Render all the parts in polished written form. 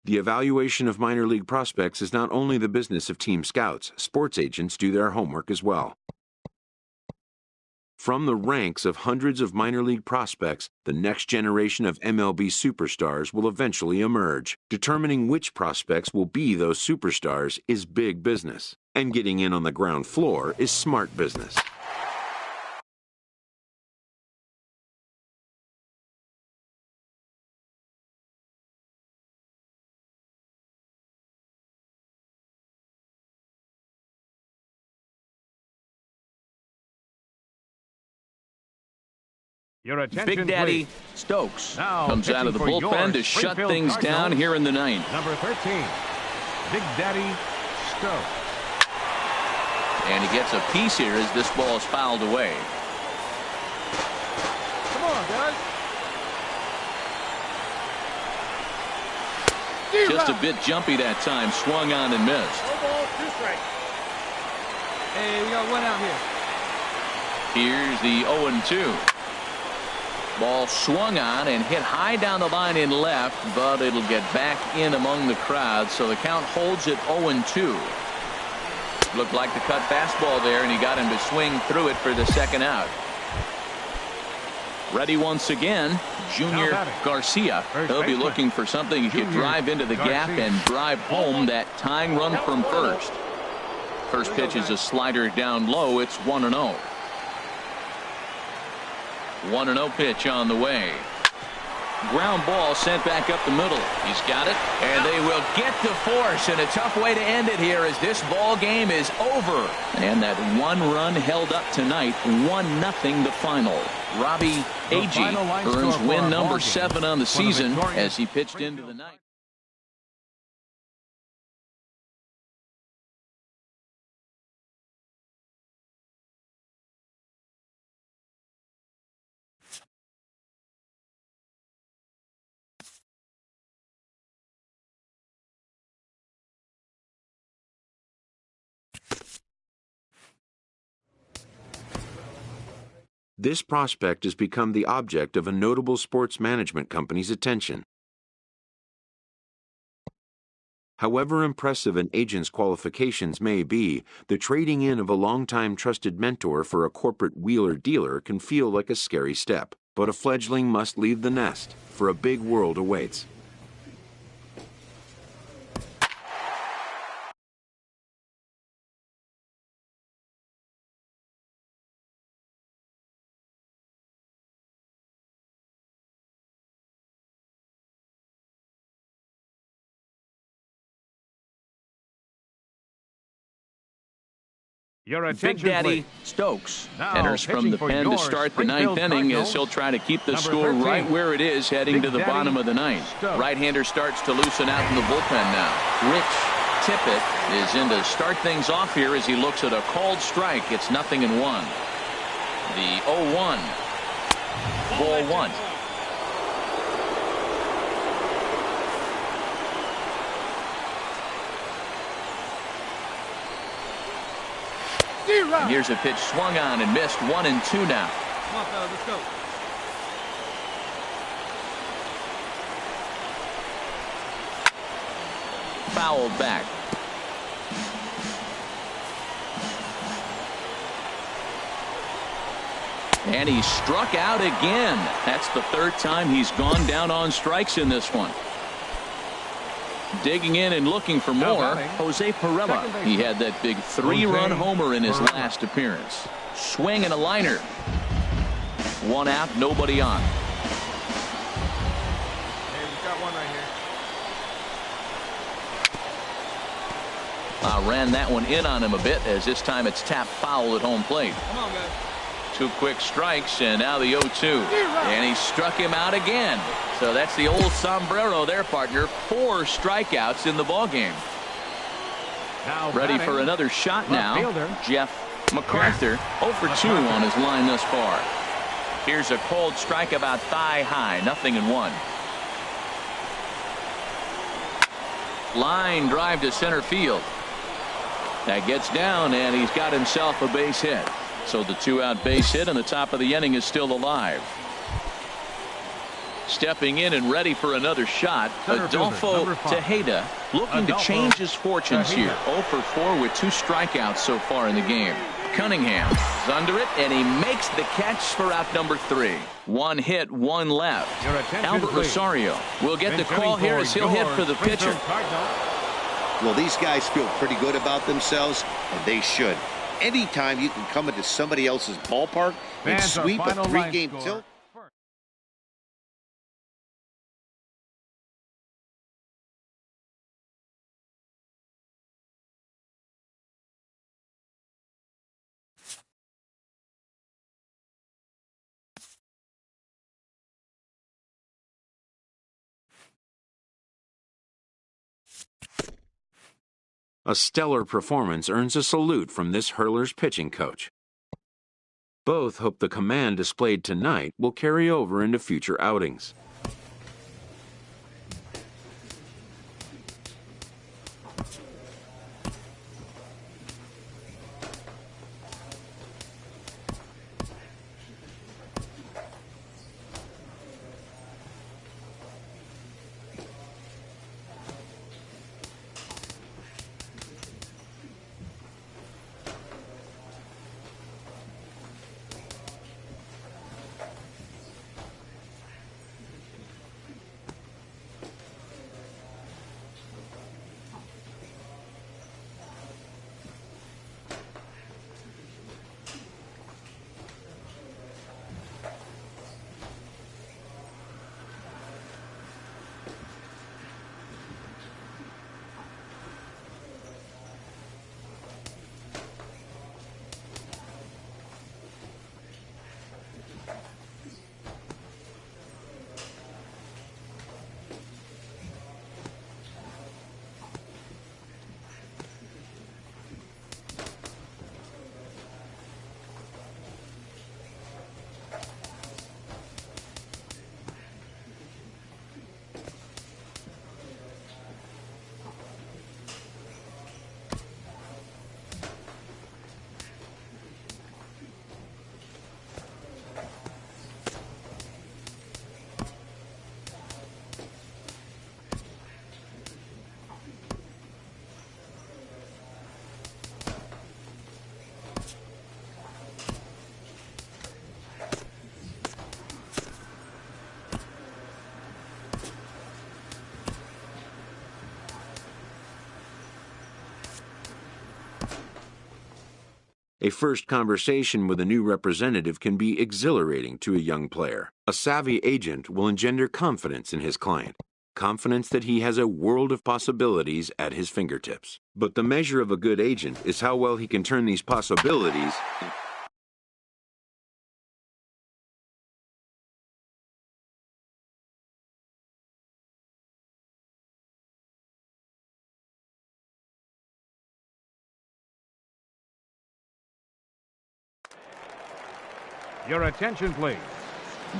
The evaluation of minor league prospects is not only the business of team scouts. Sports agents do their homework as well. From the ranks of hundreds of minor league prospects, the next generation of MLB superstars will eventually emerge. Determining which prospects will be those superstars is big business, and getting in on the ground floor is smart business. Big Daddy Stokes now comes out of the bullpen to shut things down here in the ninth. Number 13, Big Daddy Stokes. And he gets a piece here as this ball is fouled away. Come on, guys. Just a bit jumpy that time. Swung on and missed. No ball, 2 strikes. Hey, we got one out here. Here's the 0-2. Ball swung on and hit high down the line in left, but it'll get back in among the crowd, so the count holds at 0-2. Looked like the cut fastball there, and he got him to swing through it for the second out. Ready once again, Junior Garcia. He'll be looking for something he can drive into the gap and drive home that tying run from first. First pitch is a slider down low. It's 1-0. 1-0 pitch on the way. Ground ball sent back up the middle. He's got it, and they will get the force, and a tough way to end it here as this ball game is over. And that one run held up tonight, 1-0 the final. Robbie Agee earns win number 7 on the season as he pitched into the ninth. This prospect has become the object of a notable sports management company's attention. However impressive an agent's qualifications may be, the trading in of a longtime trusted mentor for a corporate wheeler-dealer can feel like a scary step. But a fledgling must leave the nest, for a big world awaits. Big Daddy Stokes enters from the pen to start the ninth inning as he'll try to keep the score right where it is heading to the bottom of the ninth. Right-hander starts to loosen out in the bullpen now. Rich Tippett is in to start things off here as he looks at a called strike. It's 0-1. The 0-1. Ball 1. And here's a pitch swung on and missed. 1-2 now. Come on, fellas, let's go. Fouled back. And he struck out again. That's the third time he's gone down on strikes in this one. Digging in and looking for more, Jose Pirela. He had that big 3-run homer in his last appearance. Swing and a liner. 1 out, nobody on. Hey, we got one right here. Ran that one in on him a bit as this time it's tapped foul at home plate. Come on, guys. 2 quick strikes and now the 0-2. And he struck him out again. So that's the old sombrero there, partner. 4 strikeouts in the ballgame. Ready for another shot now. Jeff MacArthur 0 for 2 on his line thus far. Here's a cold strike about thigh high. 0-1. Line drive to center field. That gets down and he's got himself a base hit. So the 2-out base hit and the top of the inning is still alive. Stepping in and ready for another shot, Adolfo Tejeda looking to change his fortunes here. 0 for 4 with 2 strikeouts so far in the game. Cunningham is under it, and he makes the catch for out number 3. 1 hit, 1 left. Albert Rosario will get the call here as he'll hit for the pitcher. Well, these guys feel pretty good about themselves, and they should. Anytime you can come into somebody else's ballpark and sweep a 3-game tilt. A stellar performance earns a salute from this hurler's pitching coach. Both hope the command displayed tonight will carry over into future outings. A first conversation with a new representative can be exhilarating to a young player. A savvy agent will engender confidence in his client, confidence that he has a world of possibilities at his fingertips. But the measure of a good agent is how well he can turn these possibilities Your attention, please.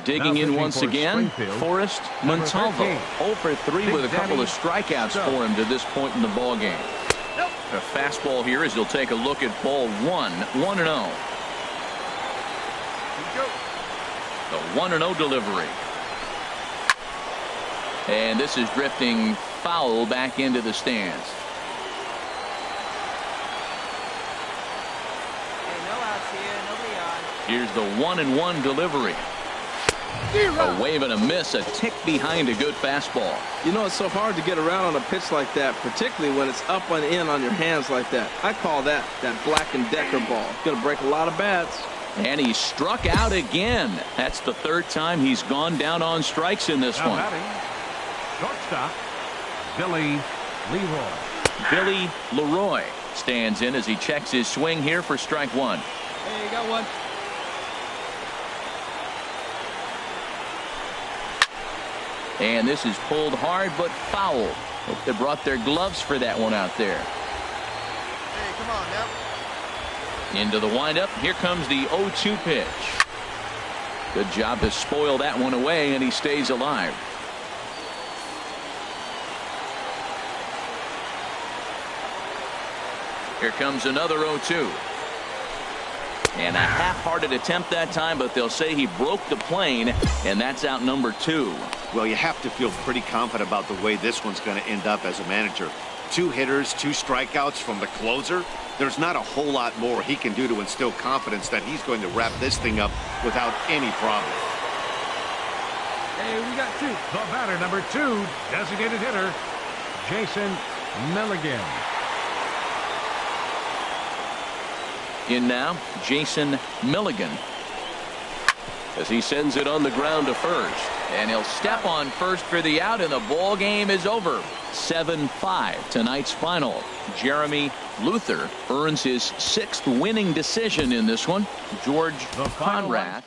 Digging in once again, Forrest Montalvo. 0 for 3 with a couple of strikeouts for him to this point in the ballgame. A fastball here as he'll take a look at ball 1, 1-0. The 1-0 delivery. And this is drifting foul back into the stands. Here's the 1-1 delivery. A wave and a miss, a tick behind a good fastball. You know, it's so hard to get around on a pitch like that, particularly when it's up and in on your hands like that. I call that Black & Decker ball. It's going to break a lot of bats. And he struck out again. That's the 3rd time he's gone down on strikes in this one. Shortstop, Billy Leroy. Billy Leroy stands in as he checks his swing here for strike 1. Hey, you got one. And this is pulled hard but foul. Hope they brought their gloves for that one out there. Hey, come on now. Into the windup. Here comes the 0-2 pitch. Good job to spoil that one away, and he stays alive. Here comes another 0-2. And a half-hearted attempt that time, but they'll say he broke the plane, and that's out number 2. Well, you have to feel pretty confident about the way this one's going to end up as a manager. 2 hitters, 2 strikeouts from the closer. There's not a whole lot more he can do to instill confidence that he's going to wrap this thing up without any problem. Hey, we got 2. The batter, number 2, designated hitter, Jason Milligan. In now, Jason Milligan, as he sends it on the ground to first. And he'll step on first for the out, and the ball game is over. 7-5 tonight's final. Jeremy Luther earns his 6th winning decision in this one. George Conrad.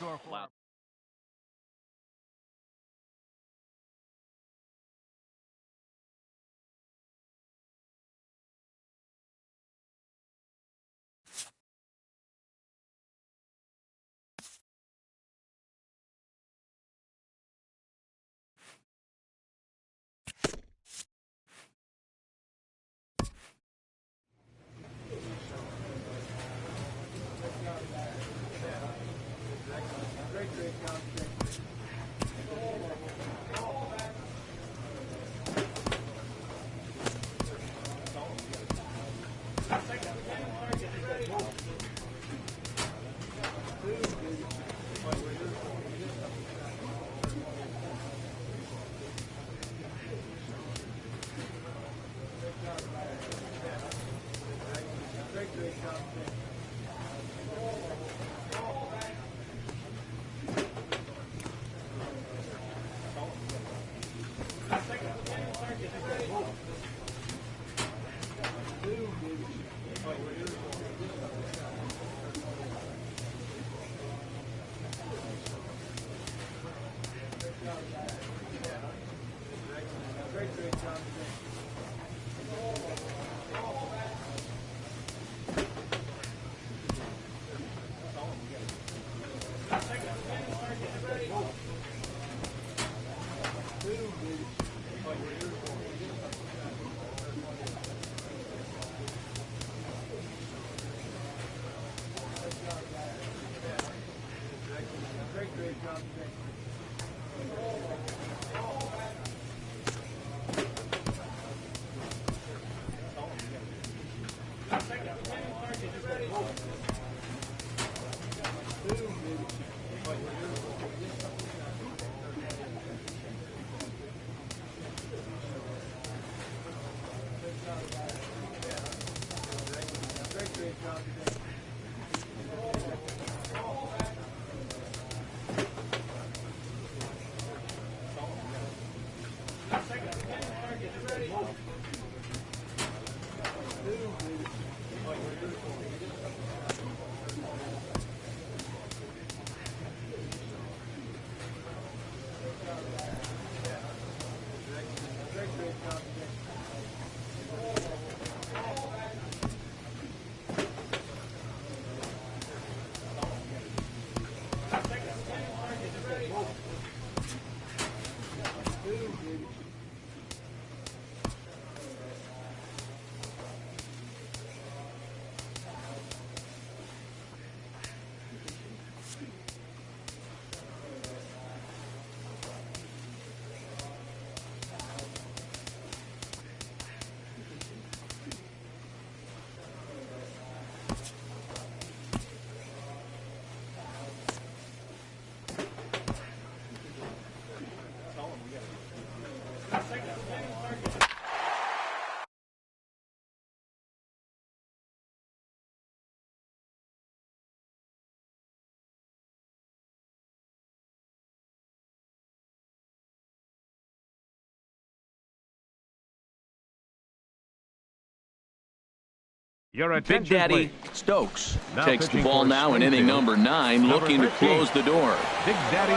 Your Big Daddy Stokes takes the ball now in inning number 9, looking to 15. close the door. Big Daddy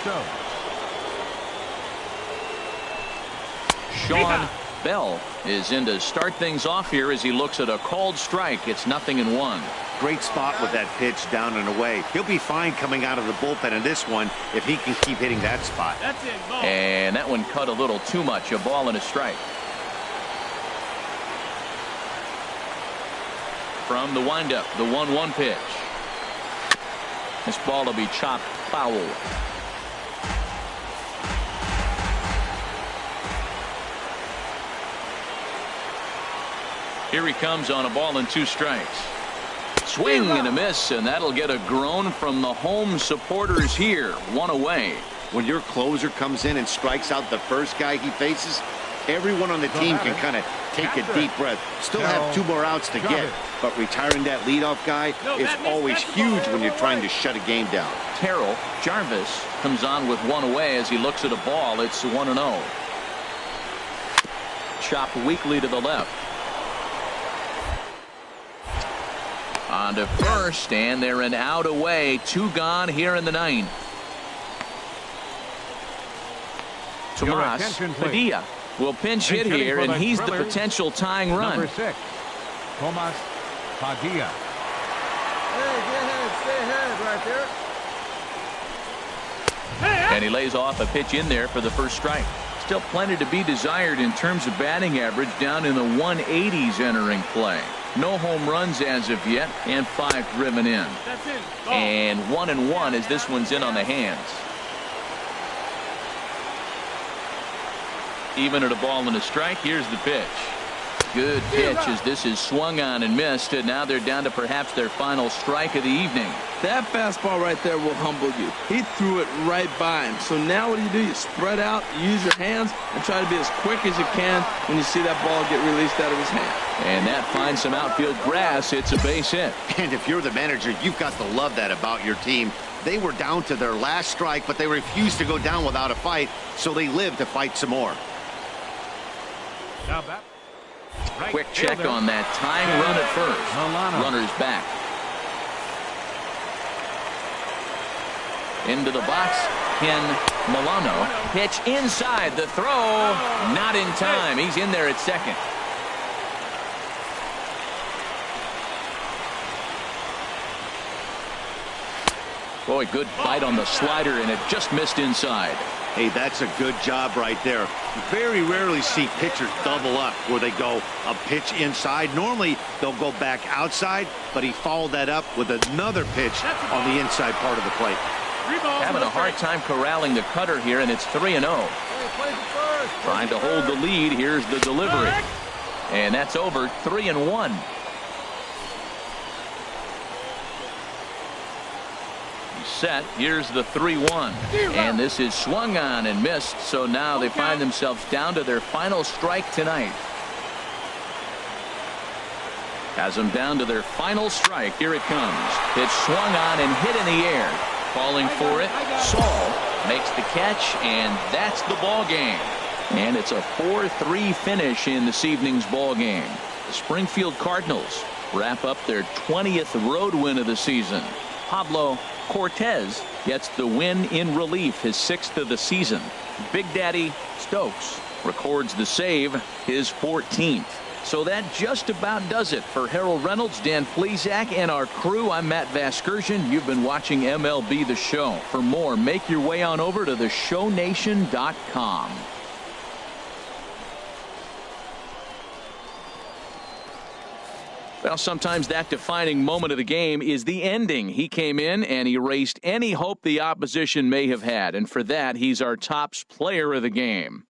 Stokes. Sean Bell is in to start things off here as he looks at a called strike. It's 0-1. Great spot with that pitch down and away. He'll be fine coming out of the bullpen in this one if he can keep hitting that spot. That's it. Ball. And that one cut a little too much. A ball and a strike. From the windup, the 1-1 pitch. This ball will be chopped foul. Here he comes on a ball and 2 strikes. Swing and a miss, and that'll get a groan from the home supporters here. 1 away. When your closer comes in and strikes out the first guy he faces, everyone on the team can kind of take a deep breath. Still have 2 more outs to get, but retiring that leadoff guy is always huge when you're trying to shut a game down. Terrell Jarvis comes on with 1 away as he looks at a ball. It's 1-0. Chopped weakly to the left. On to first, and they're an out away. 2 gone here in the 9th. Tomas Padilla will pinch hit here, and he's the potential tying run. Number 6, Tomas Padilla. Hey, get ahead. Stay ahead right there. And he lays off a pitch in there for the first strike. Still plenty to be desired in terms of batting average, down in the 180s entering play. No home runs as of yet, and 5 driven in. That's it. Go. And 1-1 as this one's in on the hands. Even at a ball and a strike. Here's the pitch. Good pitch as this is swung on and missed, and now they're down to perhaps their final strike of the evening. That fastball right there will humble you. He threw it right by him. So now what do? You spread out, use your hands, and try to be as quick as you can when you see that ball get released out of his hand. And that finds some outfield grass. It's a base hit. And if you're the manager, you've got to love that about your team. They were down to their last strike, but they refused to go down without a fight, so they lived to fight some more. Now back. Right Quick check fielder. on that tying run at first. Milano. Runners back. Into the box, Ken Milano. Pitch inside, the throw, not in time. He's in there at second. Boy, good bite on the slider, and it just missed inside. Hey, that's a good job right there. Very rarely see pitchers double up where they go a pitch inside. Normally, they'll go back outside, but he followed that up with another pitch on the inside part of the plate. Having a hard time corralling the cutter here, and it's 3-0. Trying to hold the lead. Here's the delivery. And that's over. 3-1. Set. Here's the 3-1, and this is swung on and missed, so now they find themselves down to their final strike tonight. Has them down to their final strike. Here it comes. It's swung on and hit in the air. Falling for it, Saul makes the catch, and that's the ball game. And it's a 4-3 finish in this evening's ball game. The Springfield Cardinals wrap up their 20th road win of the season. Pablo Cortez gets the win in relief, his 6th of the season. Big Daddy Stokes records the save, his 14th. So that just about does it for Harold Reynolds, Dan Plesac, and our crew. I'm Matt Vasgersian. You've been watching MLB The Show. For more, make your way on over to theshownation.com. Well, sometimes that defining moment of the game is the ending. He came in and erased any hope the opposition may have had, and for that, he's our top player of the game.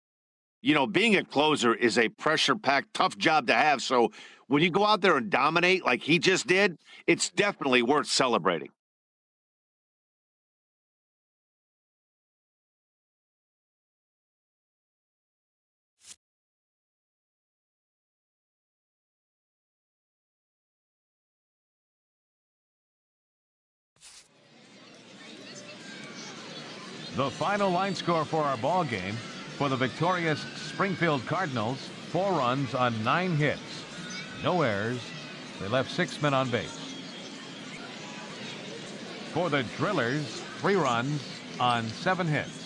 You know, being a closer is a pressure-packed, tough job to have, so when you go out there and dominate like he just did, it's definitely worth celebrating. The final line score for our ball game: for the victorious Springfield Cardinals, 4 runs on 9 hits. No errors. They left 6 men on base. For the Drillers, 3 runs on 7 hits.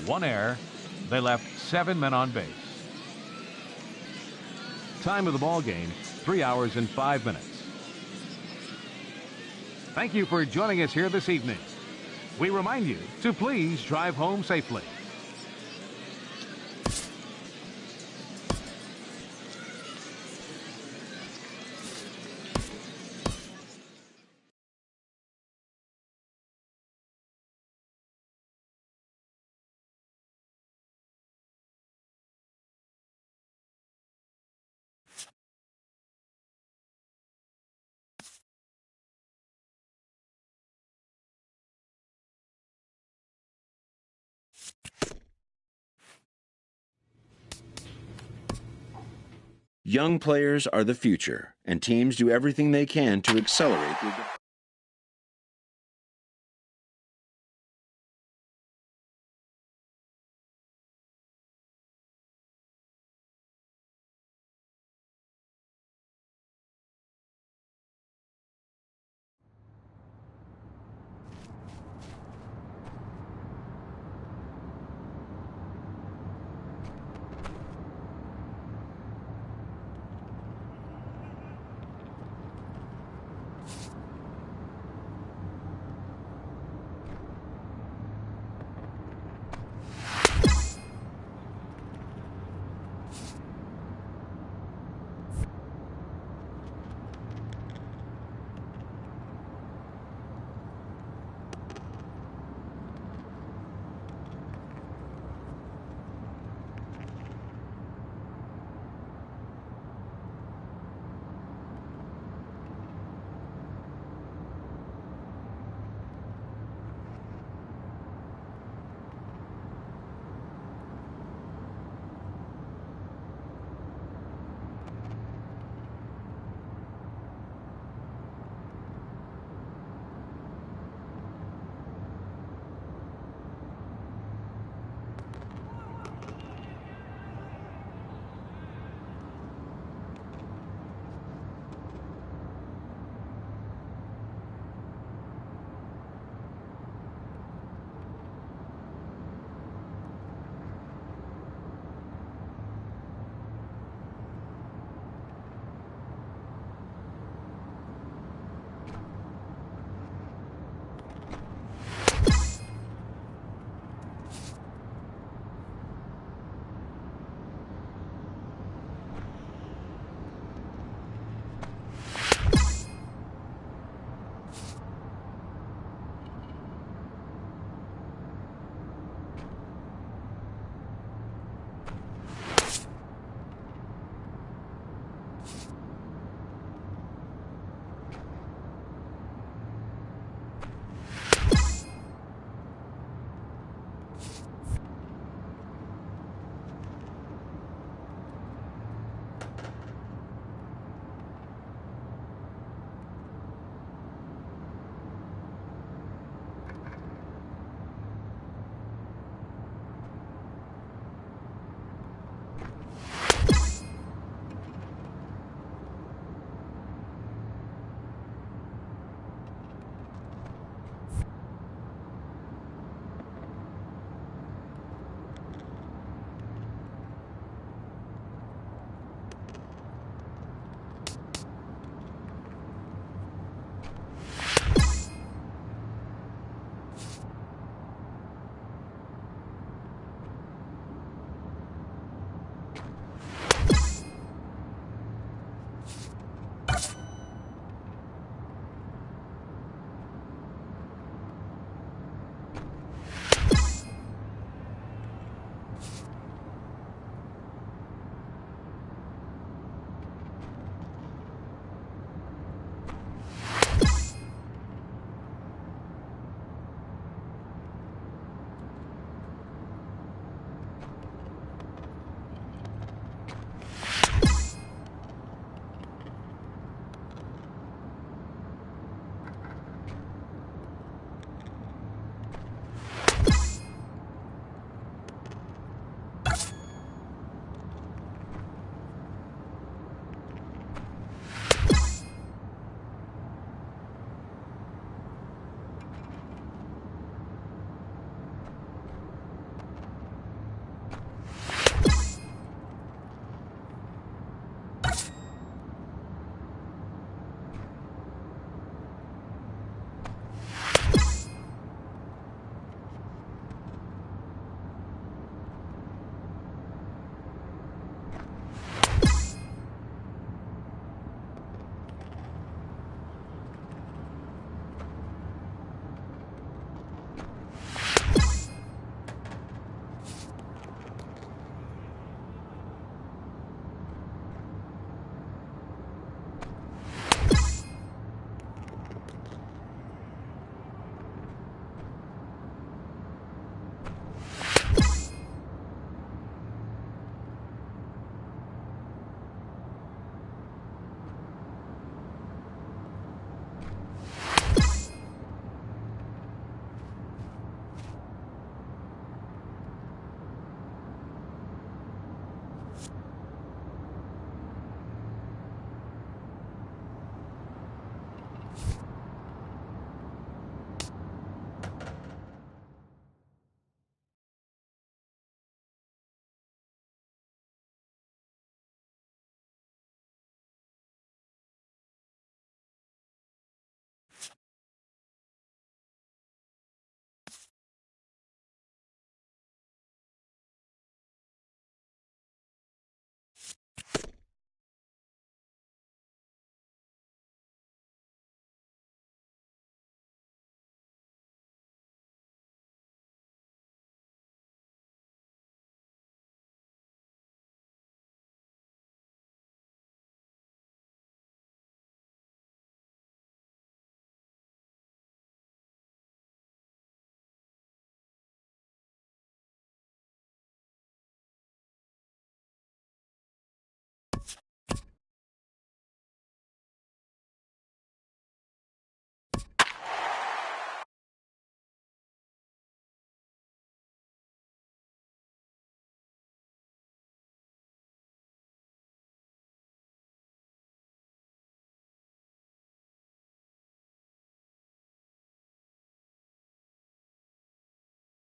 1 error. They left 7 men on base. Time of the ball game, 3 hours and 5 minutes. Thank you for joining us here this evening. We remind you to please drive home safely. Young players are the future, and teams do everything they can to accelerate their development.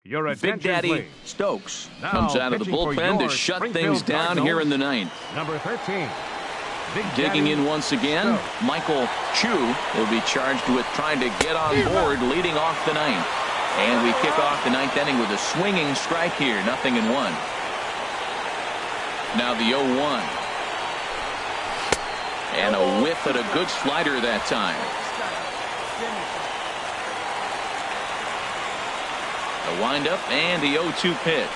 Your Big attention, Daddy please. Stokes Now comes out of the pitching for bullpen to your shut Springfield things down Cardinals, here in the ninth. Number 13. Big Digging Daddy in once again, Stokes. Michael Chu will be charged with trying to get on board leading off the ninth. And we kick off the ninth inning with a swinging strike here, 0-1. Now the 0-1. And a whiff at a good slider that time. The windup and the 0-2 pitch.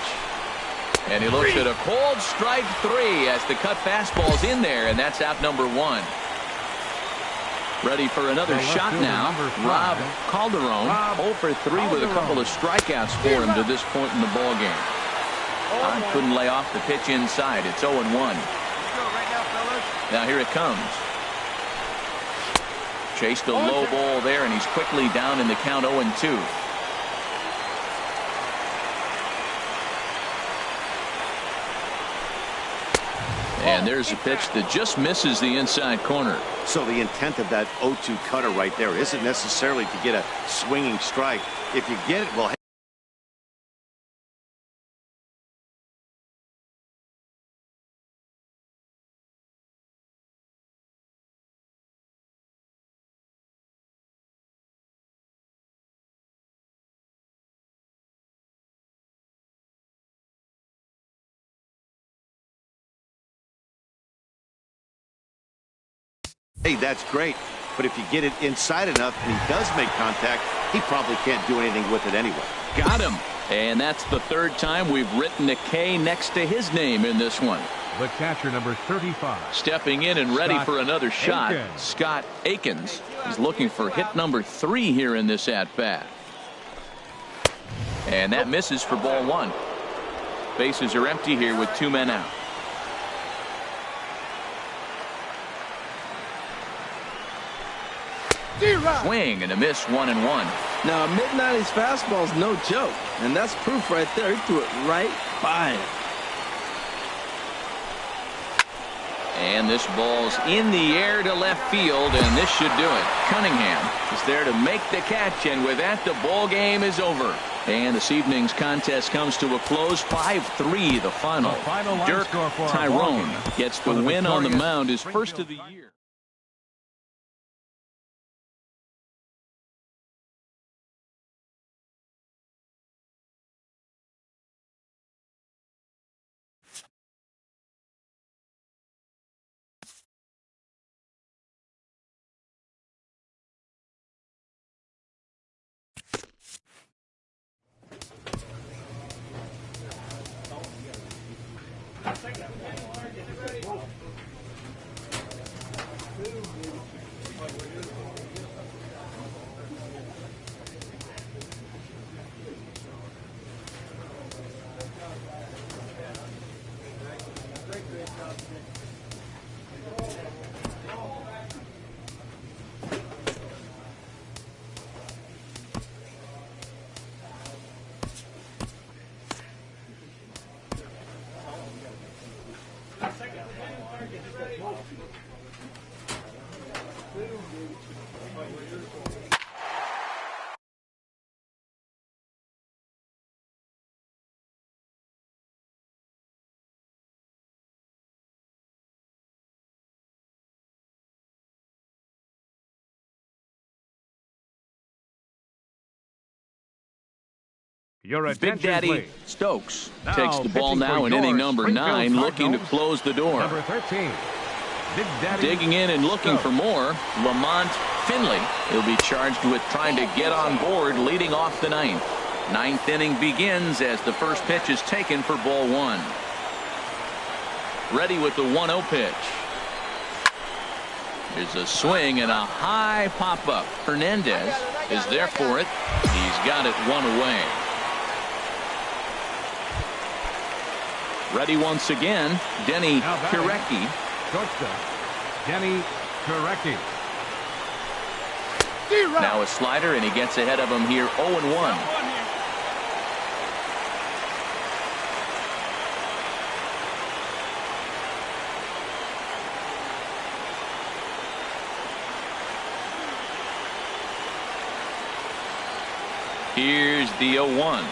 And he looks at a cold strike 3 as the cut fastball's in there, and that's out number 1. Ready for another shot now. Rob Calderon, 0 for 3 with a couple of strikeouts for him to this point in the ball game. Couldn't lay off the pitch inside. It's 0-1. Now here it comes. Chased a low ball there, and he's quickly down in the count 0-2. And there's a pitch that just misses the inside corner. So the intent of that 0-2 cutter right there isn't necessarily to get a swinging strike. If you get it, well, hey, that's great. But if you get it inside enough and he does make contact, he probably can't do anything with it anyway. Got him. And that's the third time we've written a K next to his name in this one. The catcher, number 35. Stepping in and ready Scott for another shot, Akins. Scott Akins. He's looking for hit number 3 here in this at-bat. And that misses for ball 1. Bases are empty here with 2 men out. Swing and a miss, 1-1. Now, a mid-90s fastball is no joke, and that's proof right there. He threw it right by him. And this ball's in the air to left field, and this should do it. Cunningham is there to make the catch, and with that, the ball game is over. And this evening's contest comes to a close, 5-3 the final. Line Dirk score for our ball Tyrone game. gets the For the win on the victorious mound, his first of the Springfield year. Your Big attention, Daddy please. Stokes Now takes the ball pitching now for in inning your number Springfield 9, looking to Cardinals, close the door. Number 13. Big Daddy Digging in and looking for more, Lamont Finley. He'll be charged with trying to get on board leading off the ninth. Ninth inning begins as the first pitch is taken for ball 1. Ready with the 1-0 pitch. Here's a swing and a high pop-up. Hernandez is there for it. He's got it 1 away. Ready once again, Denny Kirecki. Shortstop, Denny Kirecki. Now a slider, and he gets ahead of him here, 0-1. Here's the 0-1.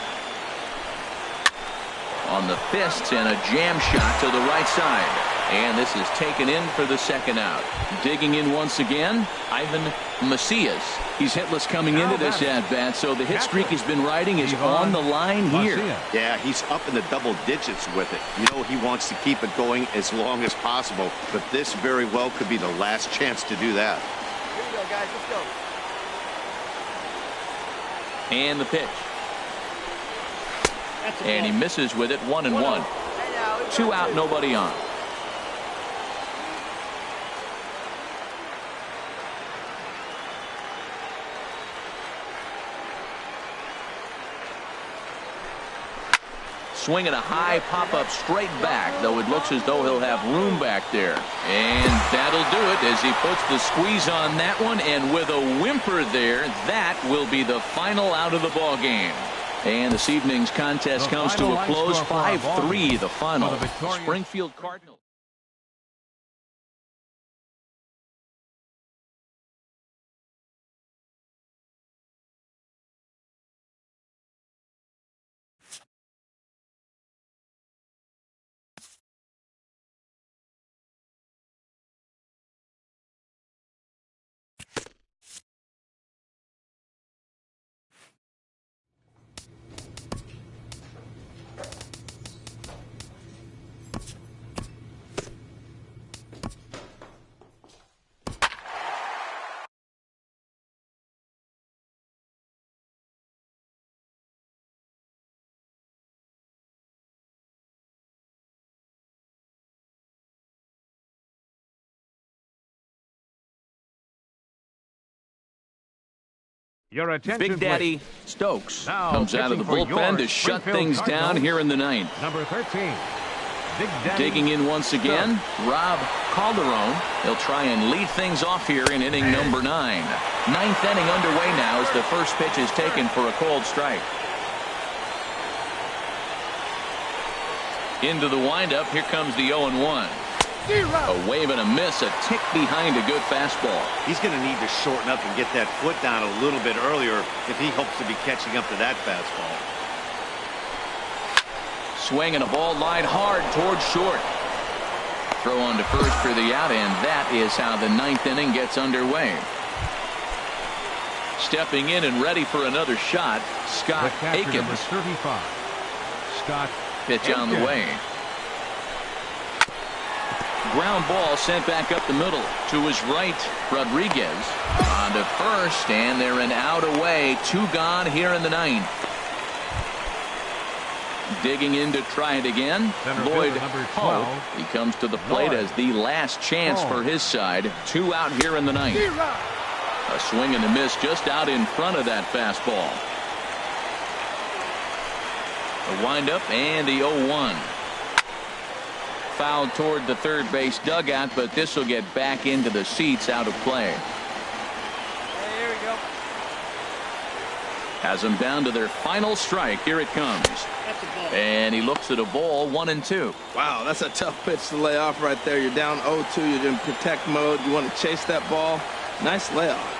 on the fists and a jam shot to the right side. And this is taken in for the second out. Digging in once again, Ivan Macias. He's hitless coming into this at-bat, so the hit streak he's been riding is on the line here. Yeah, he's up in the double digits with it. You know he wants to keep it going as long as possible, but this very well could be the last chance to do that. Here we go, guys. Let's go. And the pitch. And he misses with it, 1-1. 2 out, nobody on. Swinging a high pop-up straight back, though it looks as though he'll have room back there. And that'll do it as he puts the squeeze on that one, and with a whimper there, that will be the final out of the ball game. And this evening's contest comes to a close, 5-3 the final. Springfield Cardinals. Your attention, Big Daddy please. Stokes Now comes out of the pitching for bullpen your to shut Springfield things Cardinals, down here in the ninth. Number 13. Big Daddy Digging in once again, Rob Calderon. He'll try and lead things off here in inning number 9. Ninth inning underway now as the first pitch is taken for a cold strike. Into the windup, here comes the 0-1. A wave and a miss, a tick behind a good fastball. He's going to need to shorten up and get that foot down a little bit earlier if he hopes to be catching up to that fastball. Swing and a ball line hard towards short. Throw on to first for the out, and that is how the ninth inning gets underway. Stepping in and ready for another shot, Scott Aikens. Number 35. Scott Pitch on the way. Ground ball sent back up the middle to his right. Rodriguez on to first, and they're an out away. 2 gone here in the ninth. Digging in to try it again. Lloyd Hull. He comes to the plate as the last chance for his side. 2 out here in the ninth. A swing and a miss just out in front of that fastball. A windup and the 0-1. Fouled toward the third base dugout, but this will get back into the seats, out of play. Hey, here we go. Has them down to their final strike. Here it comes. And he looks at a ball, 1-2. Wow, that's a tough pitch to lay off right there. You're down 0-2. You're in protect mode. You want to chase that ball. Nice layoff.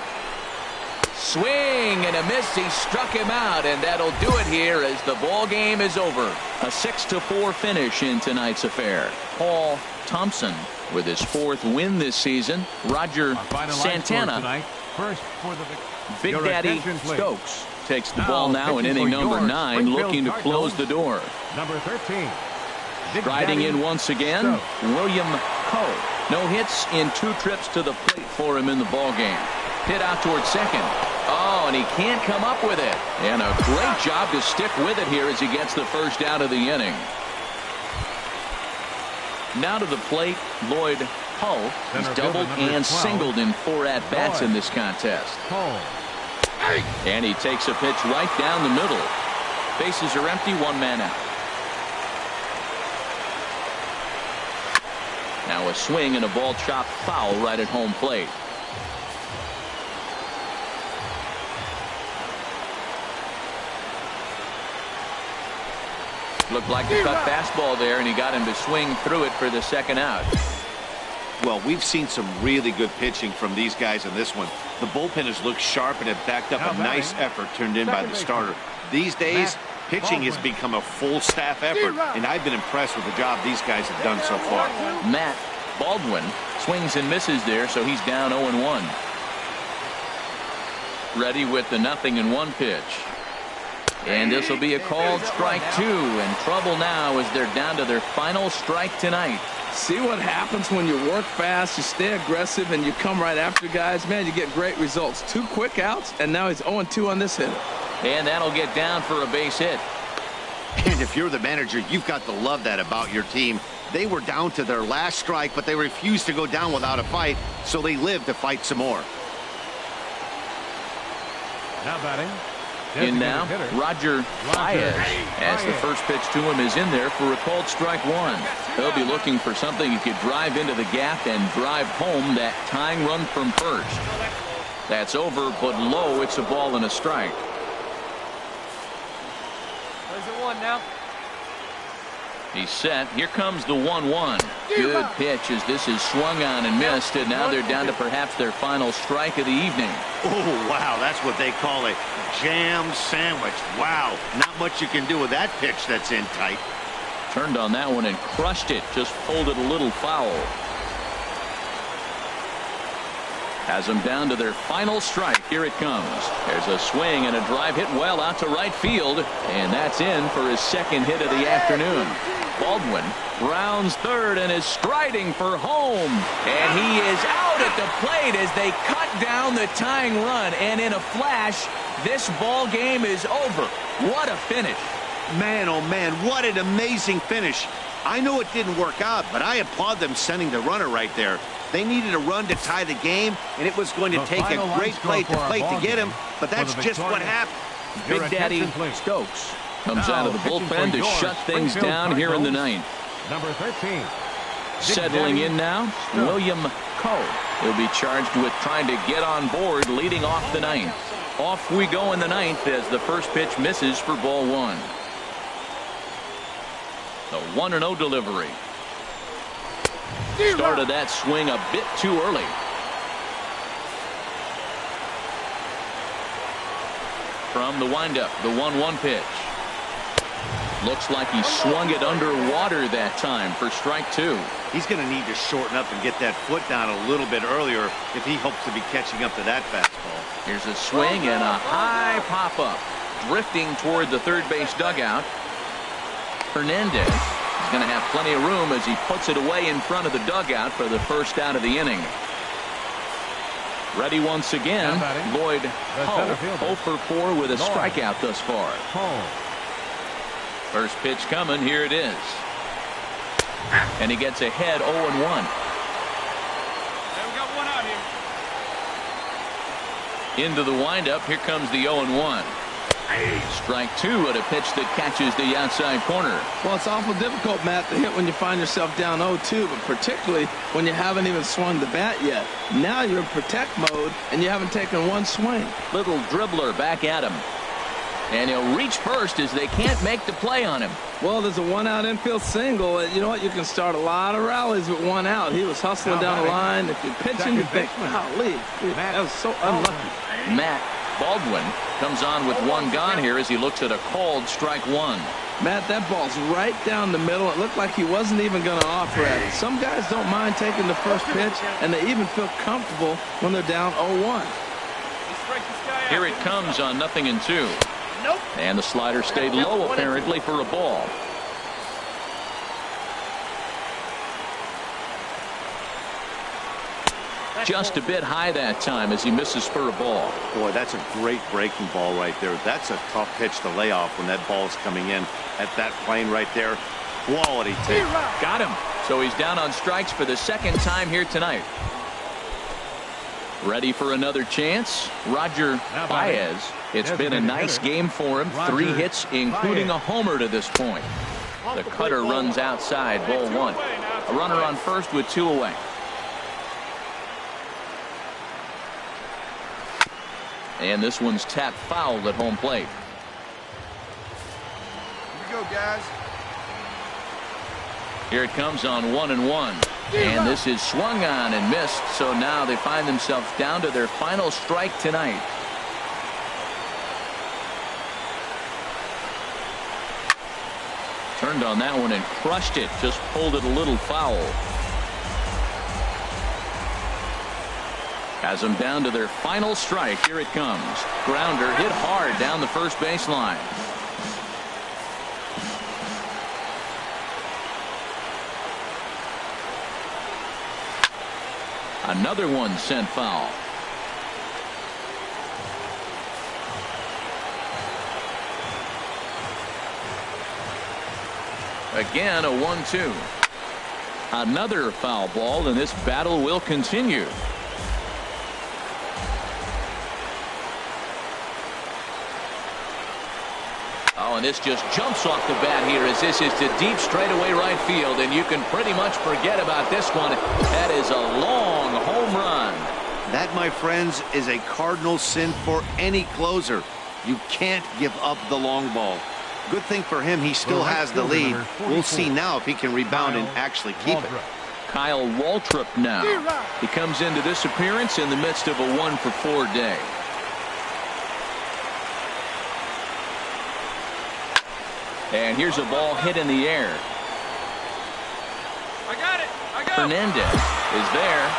Swing and a miss. He struck him out, and that'll do it here as the ball game is over. A 6-4 finish in tonight's affair. Paul Thompson with his 4th win this season. Roger Santana. First for the Big Daddy Stokes takes the ball now in inning number 9, looking to close the door. Number 13. Striding in once again, William Coe. No hits in 2 trips to the plate for him in the ball game. Hit out towards second. Oh, and he can't come up with it. And a great job to stick with it here as he gets the first out of the inning. Now to the plate, Lloyd Hull. He's doubled and singled in 4 at-bats in this contest. And he takes a pitch right down the middle. Bases are empty, 1 man out. Now a swing and a ball chopped foul right at home plate. Looked like a cut fastball there, and he got him to swing through it for the second out. Well, we've seen some really good pitching from these guys in this one. The bullpen has looked sharp and have backed up a nice effort turned in by the starter. These days, Pitching has become a full staff effort, and I've been impressed with the job these guys have done so far. Matt Baldwin swings and misses there, so he's down 0-1. Ready with the 0-1 pitch. And this will be a called strike 2, and trouble now as they're down to their final strike tonight. See what happens when you work fast, you stay aggressive, and you come right after guys. Man, you get great results. 2 quick outs, and now he's 0-2 on this hitter. And that'll get down for a base hit. And if you're the manager, you've got to love that about your team. They were down to their last strike, but they refused to go down without a fight, so they lived to fight some more. Now batting. In now, Roger Baez, as the first pitch to him is in there for a called strike 1. He'll be looking for something he could drive into the gap and drive home that tying run from first. That's over, but low. It's a ball and a strike. There's a 1 now. He's set. Here comes the 1-1. Good pitch as this is swung on and missed, and now they're down to perhaps their final strike of the evening. Oh, wow, that's what they call a jam sandwich. Wow, not much you can do with that pitch that's in tight. Turned on that one and crushed it. Just pulled it a little foul. Has them down to their final strike. Here it comes. There's a swing and a drive hit well out to right field, and that's in for his second hit of the afternoon. Baldwin rounds third and is striding for home, and he is out at the plate as they cut down the tying run, and in a flash this ball game is over. What a finish. Man, oh man, what an amazing finish. I know it didn't work out, but I applaud them sending the runner right there. They needed a run to tie the game, and it was going to take a great play to get him, but that's just what happened. Big Daddy Stokes comes out of the bullpen to shut things down here in the ninth. Number 13. Settling in now, William Coe. He'll be charged with trying to get on board leading off the ninth. Off we go in the ninth as the first pitch misses for ball 1. The 1-0 delivery. Started that swing a bit too early. From the windup, the 1-1 pitch. Looks like he swung it underwater that time for strike 2. He's going to need to shorten up and get that foot down a little bit earlier if he hopes to be catching up to that fastball. Here's a swing and a high pop-up. Drifting toward the third base dugout. Hernandez is going to have plenty of room as he puts it away in front of the dugout for the first out of the inning. Ready once again, Lloyd Ho, 0 for 4 with a strikeout thus far. First pitch coming, here it is. And he gets ahead 0-1. Hey, we got one out here. Into the windup, here comes the 0-1. Strike 2 at a pitch that catches the outside corner. Well, it's awful difficult, Matt, to hit when you find yourself down 0-2, but particularly when you haven't even swung the bat yet. Now you're in protect mode, and you haven't taken one swing. Little dribbler back at him. And he'll reach first as they can't make the play on him. Well, there's a 1-out infield single. You know what? You can start a lot of rallies with 1 out. He was hustling down the line. If you're pitching, you think, golly, that was so unlucky. Matt Baldwin comes on with 1 gone here as he looks at a called strike 1. Matt, that ball's right down the middle. It looked like he wasn't even going to offer at it. Some guys don't mind taking the first pitch, and they even feel comfortable when they're down 0-1. Here it comes on 0-2. And the slider stayed low apparently for a ball. Just a bit high that time as he misses for a ball. Boy, that's a great breaking ball right there. That's a tough pitch to lay off when that ball's coming in at that plane right there. Quality take. Got him. So he's down on strikes for the second time here tonight. Ready for another chance? Roger Baez. It's been a nice game for him. 3 hits, including a homer to this point. The cutter runs outside, ball 1. A runner on first with 2 away. And this one's tapped foul at home plate. Here we go, guys. Here it comes on 1-1. And this is swung on and missed. So now they find themselves down to their final strike tonight. Turned on that one and crushed it. Just pulled it a little foul. Has them down to their final strike. Here it comes. Grounder hit hard down the first baseline. Another one sent foul. Again, a 1-2. Another foul ball, and this battle will continue. Oh, and this just jumps off the bat here as this is to deep straightaway right field, and you can pretty much forget about this one. That is a long home run. That, my friends, is a cardinal sin for any closer. You can't give up the long ball. Good thing for him, he still has the lead. We'll see now if he can rebound and actually keep it. Kyle Waltrip now. He comes into this appearance in the midst of a 1-for-4 day. And here's a ball hit in the air. I got it. Hernandez is there.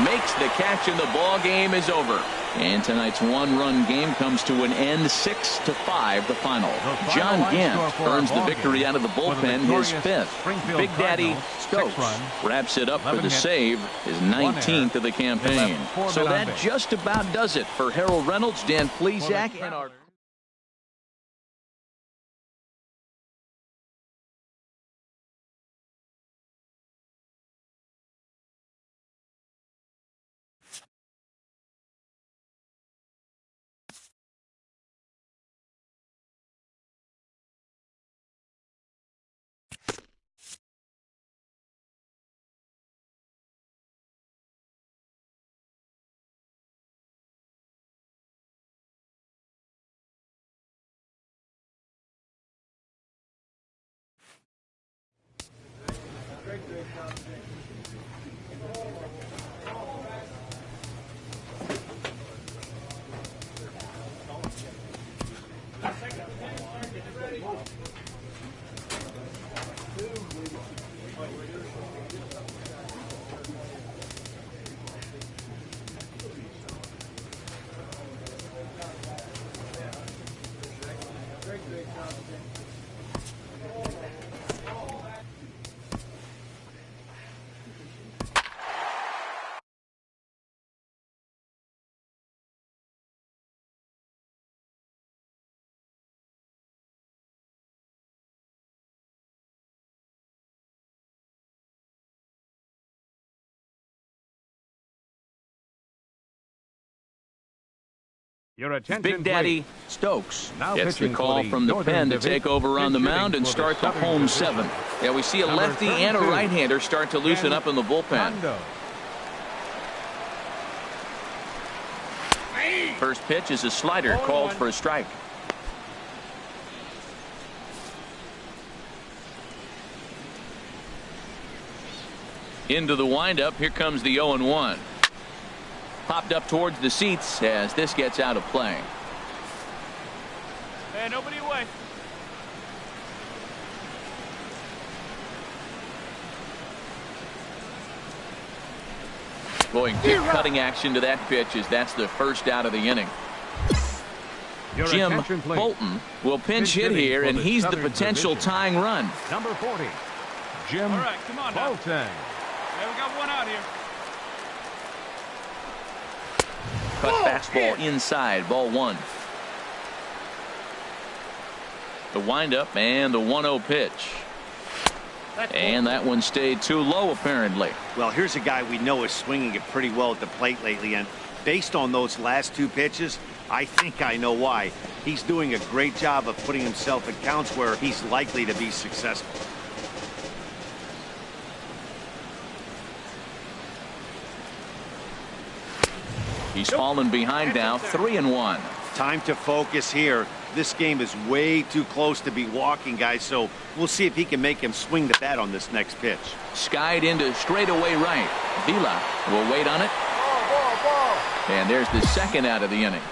Makes the catch, and the ball game is over. And tonight's one-run game comes to an end, 6-5 the final. John Gant earns the victory out of the bullpen, his 5th. Big Daddy Stokes wraps it up for the save, his 19th of the campaign. So that just about does it for Harold Reynolds, Dan Plesac, and our... Your attention, Big Daddy please. Stokes Now gets the pitching call for the from the Northern pen to Division. take over on the Pitching mound and for the start the Southern home Division. 7. Yeah, we see a Number lefty and a 32. right-hander start to loosen up in the bullpen. Rondo. First pitch is a slider called for a strike. Into the windup. Here comes the 0-1. Popped up towards the seats as this gets out of play. Hey, nobody away. Going to cutting action to that pitch as that's the first out of the inning. Your Jim attention, please. Bolton will pinch hit hitting here, for and the he's the Southern potential Division. tying run. Number 40, Jim All right, come on now. Bolton. Yeah, we got one out here. Cut fastball inside, ball 1. The windup and the 1-0 pitch. And that one stayed too low, apparently. Well, here's a guy we know is swinging it pretty well at the plate lately, and based on those last 2 pitches, I think I know why. He's doing a great job of putting himself in counts where he's likely to be successful. He's fallen behind now, 3-1. Time to focus here. This game is way too close to be walking, guys, so we'll see if he can make him swing the bat on this next pitch. Skied into straightaway right. Vila will wait on it. Ball. And there's the second out of the inning.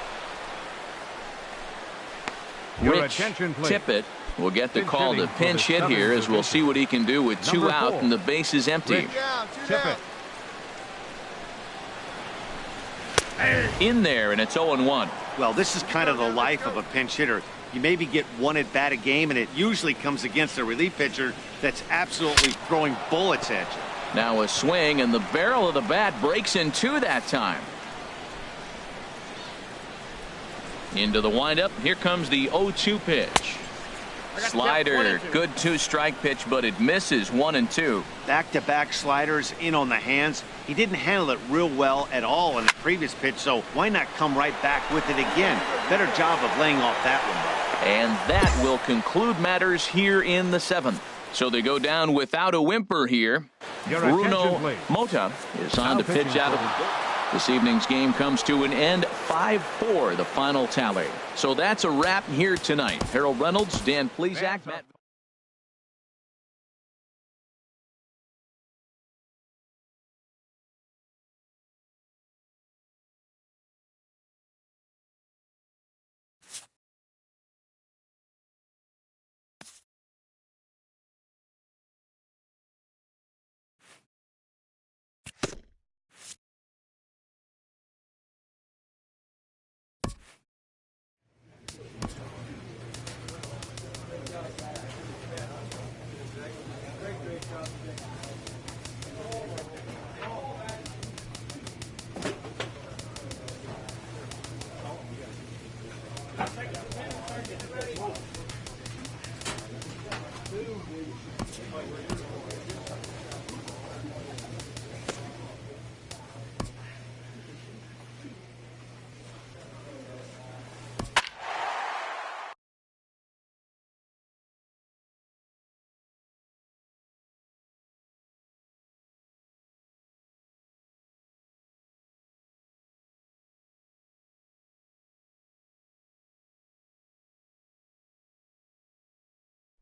Your Rich attention, please. Tippett will get the Pinch call to hitting for pinch the hit here Southern as we'll see what he can do with 2 Number out 4. and the base is empty. Rich Tippett. In there, and it's 0-1. Well, this is kind of the life of a pinch hitter. You maybe get 1 at bat a game, and it usually comes against a relief pitcher that's absolutely throwing bullets at you. Now a swing, and the barrel of the bat breaks in 2 that time. Into the windup. Here comes the 0-2 pitch. Slider, good 2-strike pitch, but it misses 1-2. Back-to-back sliders in on the hands. He didn't handle it real well at all in the previous pitch, so why not come right back with it again? Better job of laying off that one. And that will conclude matters here in the 7th. So they go down without a whimper here. Your Bruno attention, please. Mota is on Now to pitch pitching out of for the- this evening's game. Comes to an end 5-4 the final tally. So that's a wrap here tonight. Harold Reynolds, Dan Plesac, Matt.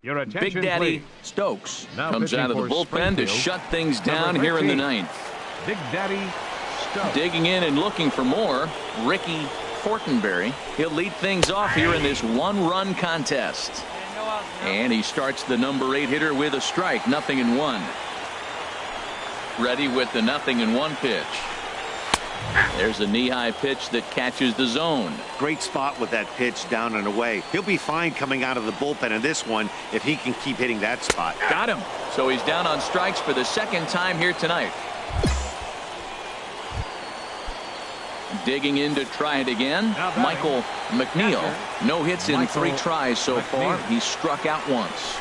Your attention, Big Daddy please. Stokes Now comes out of the pitching for bullpen to Springfield, shut things down number here in the 13. 9th. Big Daddy Stokes. Digging in and looking for more, Ricky Fortenberry. He'll lead things off here in this 1-run contest. And he starts the number 8 hitter with a strike, 0-1. Ready with the 0-1 pitch. There's a knee-high pitch that catches the zone. Great spot with that pitch down and away. He'll be fine coming out of the bullpen in this one if he can keep hitting that spot. Got him. So he's down on strikes for the 2nd time here tonight. Digging in to try it again. Michael McNeil. No hits in 3 tries so far. He's struck out once.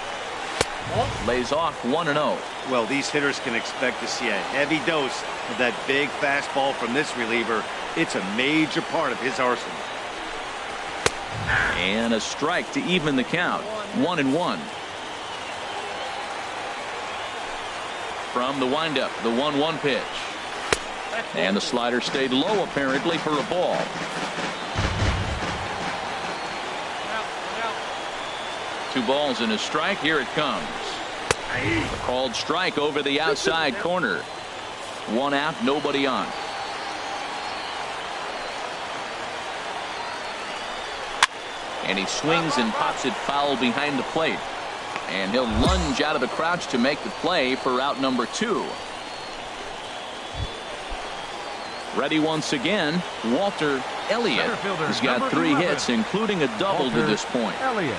Lays off 1-0. Well, these hitters can expect to see a heavy dose of that big fastball from this reliever. It's a major part of his arsenal. And a strike to even the count. 1-1. From the windup, the 1-1 pitch. And the slider stayed low apparently for a ball. Two balls and a strike. Here it comes. A called strike over the outside corner. 1 out, nobody on. And he swings and pops it foul behind the plate. And he'll lunge out of the crouch to make the play for out number 2. Ready once again, Walter Elliott. He's got 3 hits, including a double to this point. Elliott.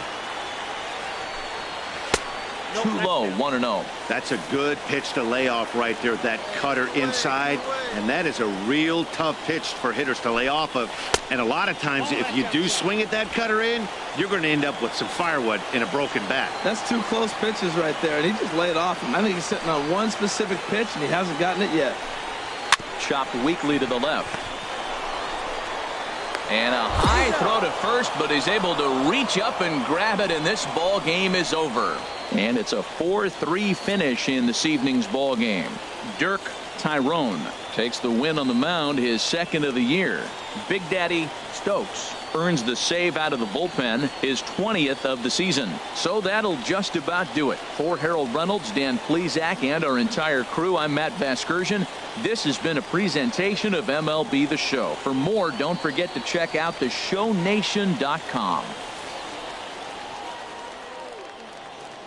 Too low, 1-0. That's a good pitch to lay off right there, that cutter inside. And that is a real tough pitch for hitters to lay off of. And a lot of times, if you do swing at that cutter in, you're going to end up with some firewood in a broken bat. That's 2 close pitches right there, and he just laid off him. I think he's sitting on one specific pitch, and he hasn't gotten it yet. Chopped weakly to the left. And a high throw to first, but he's able to reach up and grab it, and this ball game is over. And it's a 4-3 finish in this evening's ball game. Dirk Tyrone takes the win on the mound, his 2nd of the year. Big Daddy Stokes earns the save out of the bullpen, his 20th of the season. So that'll just about do it. For Harold Reynolds, Dan Plesac, and our entire crew, I'm Matt Vasgersian. This has been a presentation of MLB The Show. For more, don't forget to check out theshownation.com.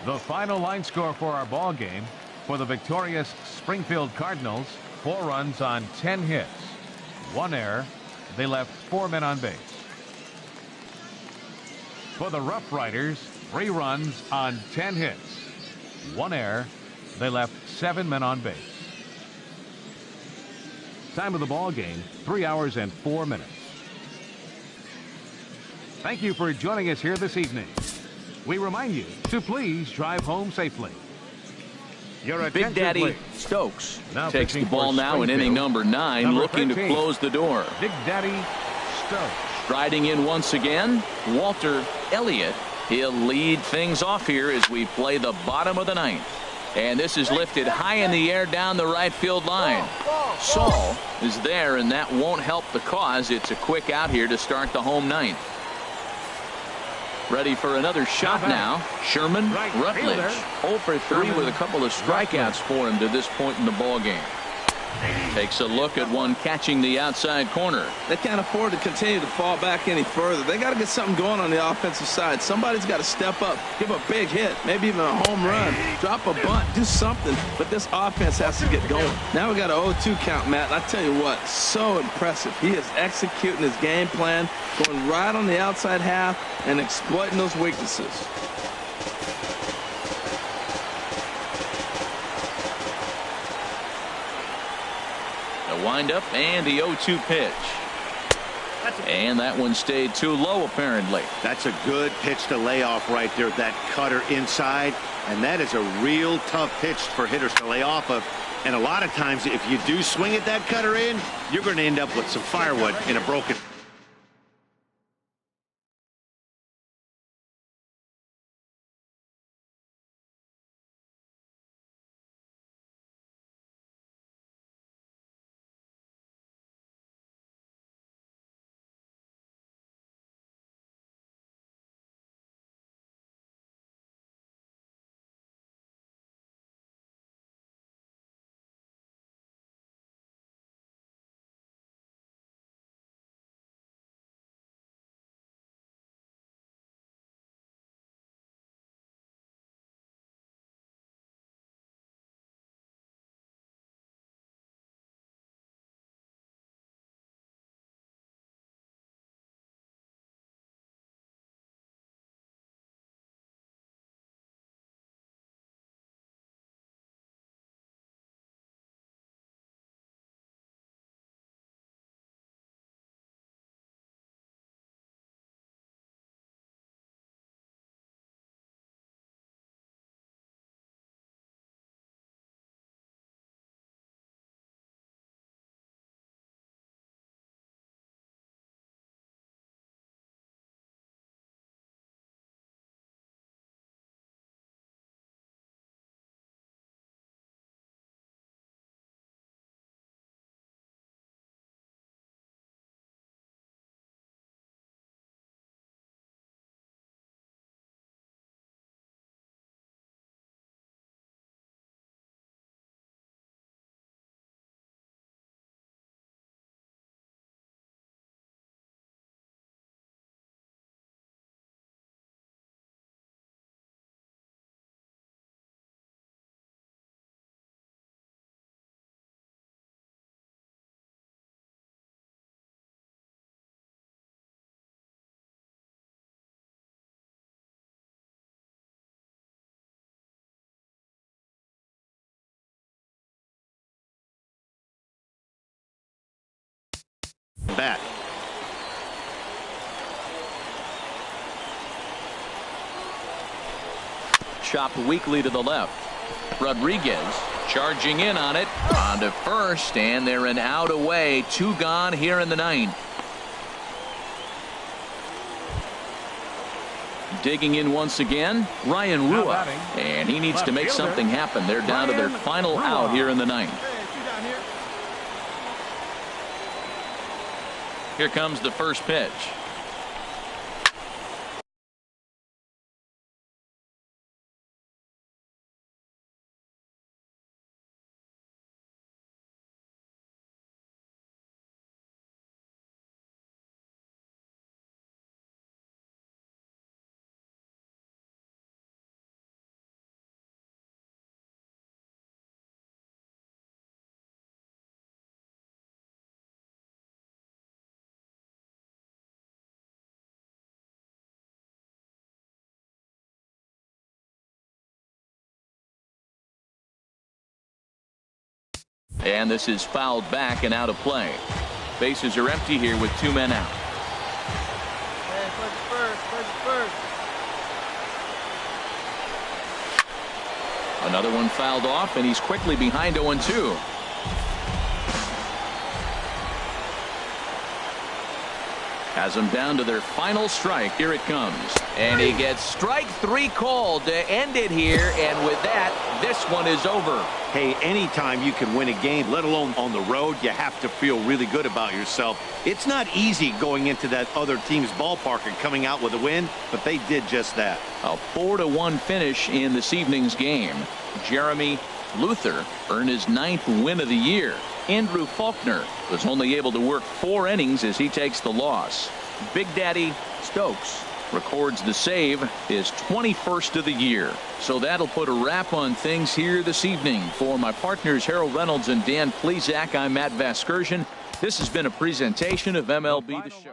The final line score for our ball game: for the victorious Springfield Cardinals, 4 runs on 10 hits, 1 error. They left 4 men on base. For the Rough Riders, 3 runs on 10 hits, 1 error. They left 7 men on base. Time of the ball game, 3 hours and 4 minutes. Thank you for joining us here this evening. We remind you to please drive home safely. Your Big attention, Daddy please. Stokes Now takes the pitching ball for now in inning number 9, Number looking 13. to close the door. Big Daddy Stokes. Striding in once again, Walter Elliott. He'll lead things off here as we play the bottom of the 9th. And this is lifted high in the air down the right field line. Saul is there, and that won't help the cause. It's a quick out here to start the home 9th. Ready for another shot now. Sherman Right Rutledge. fielder. 0 for 3 with a couple of strikeouts for him to this point in the ball game. Takes a look at one catching the outside corner. They can't afford to continue to fall back any further. They got to get something going on the offensive side. Somebody's got to step up, give a big hit, maybe even a home run, drop a bunt, do something. But this offense has to get going. Now we got an 0-2 count, Matt. And I tell you what, so impressive. He is executing his game plan, going right on the outside half and exploiting those weaknesses. Windup and the 0-2 pitch. And that one stayed too low, apparently. That's a good pitch to lay off right there. That cutter inside. And that is a real tough pitch for hitters to lay off of. And a lot of times, if you do swing at that cutter in, you're going to end up with some firewood in a broken. Bat. Chopped weakly to the left. Rodriguez charging in on it. On to first, and they're an out away. 2 gone here in the 9th. Digging in once again, Ryan Rua. And he needs to make something happen. They're down to their final out here in the 9th. Here comes the first pitch. And this is fouled back and out of play. Bases are empty here with 2 men out. Hey, push it first, push it first. Another one fouled off, and he's quickly behind 0-2. Has them down to their final strike. Here it comes. And he gets strike 3 called to end it here. And with that, this one is over. Hey, anytime you can win a game, let alone on the road, you have to feel really good about yourself. It's not easy going into that other team's ballpark and coming out with a win, but they did just that. A 4-1 finish in this evening's game. Jeremy Luther earned his 9th win of the year. Andrew Faulkner was only able to work 4 innings as he takes the loss. Big Daddy Stokes records the save, his 21st of the year. So that'll put a wrap on things here this evening. For my partners Harold Reynolds and Dan Plesac, I'm Matt Vasgersian. This has been a presentation of MLB The Show.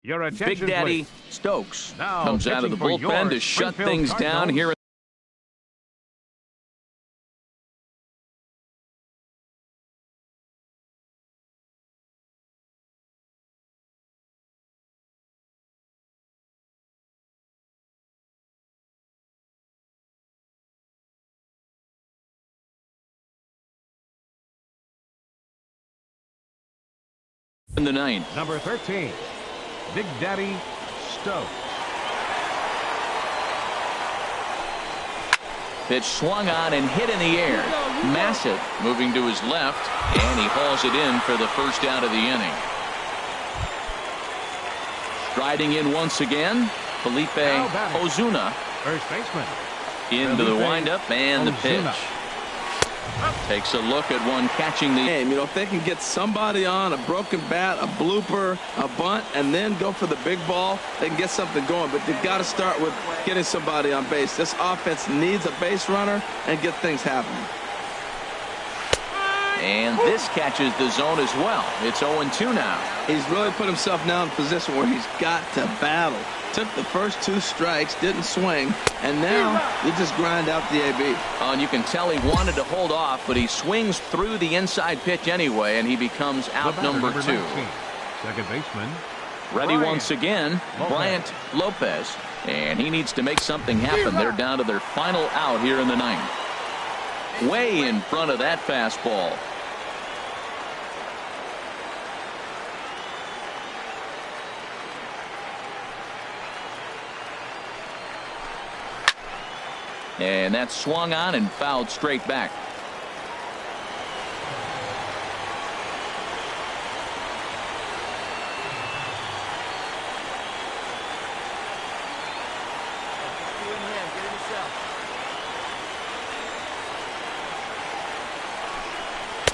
Your attention, Big Daddy please. Stokes Now comes out of the pitching for bullpen your to shut Springfield things down Cardinals. here. In the 9th. Number 13, Big Daddy Stokes. Pitch swung on and hit in the air. Massive moving to his left, and he hauls it in for the first out of the inning. Striding in once again, Felipe Ozuna First baseman. into the windup and the pitch. Ozuna. Takes a look at one catching the Game. You know, if they can get somebody on a broken bat, a blooper, a bunt, and then go for the big ball, they can get something going. But they've got to start with getting somebody on base. This offense needs a base runner and get things happening. And this catches the zone as well. It's 0-2 now. He's really put himself now in a position where he's got to battle. Took the first 2 strikes, didn't swing, and now you just grind out the AB. And you can tell he wanted to hold off, but he swings through the inside pitch anyway, and he becomes out The batter, number 2. 19, second baseman. Ready Bryant once again, Lopez. Bryant Lopez. And he needs to make something happen. They're down to their final out here in the 9th. Way in front of that fastball. And that swung on and fouled straight back.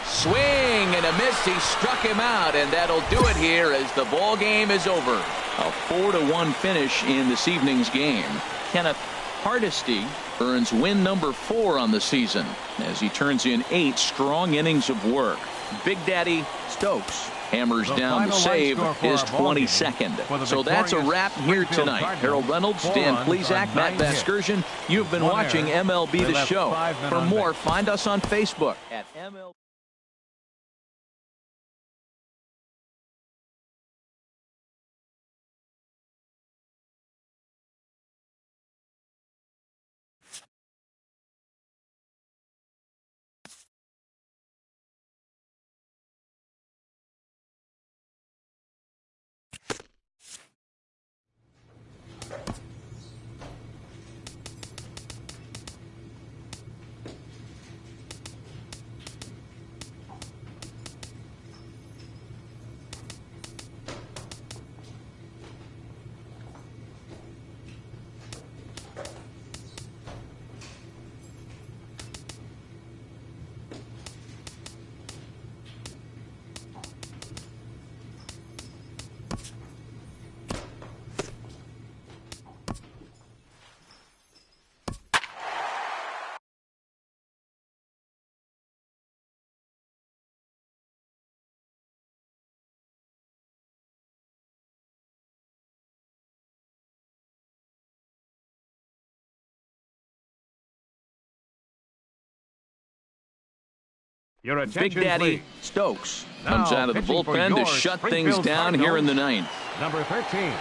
Swing and a miss. He struck him out, and that'll do it here as the ball game is over. A 4-1 finish in this evening's game. Kenneth Hardesty earns win number 4 on the season as he turns in 8 strong innings of work. Big Daddy Stokes hammers The down the final save, line score for his our ball game 22nd. for the So that's a victorious wrap here Springfield tonight. Cardinals. Harold Reynolds, 4 Dan runs Plesac, on Matt 9 hits. Vasgersian. You've been 1 watching error. MLB They The left Show. 5 men For on more, base. find us on Facebook at MLB. Your Big attention, Daddy please. Stokes comes Now, out of the pitching for bullpen to your shut Springfield things down here in the Cardinals, ninth. Number 13.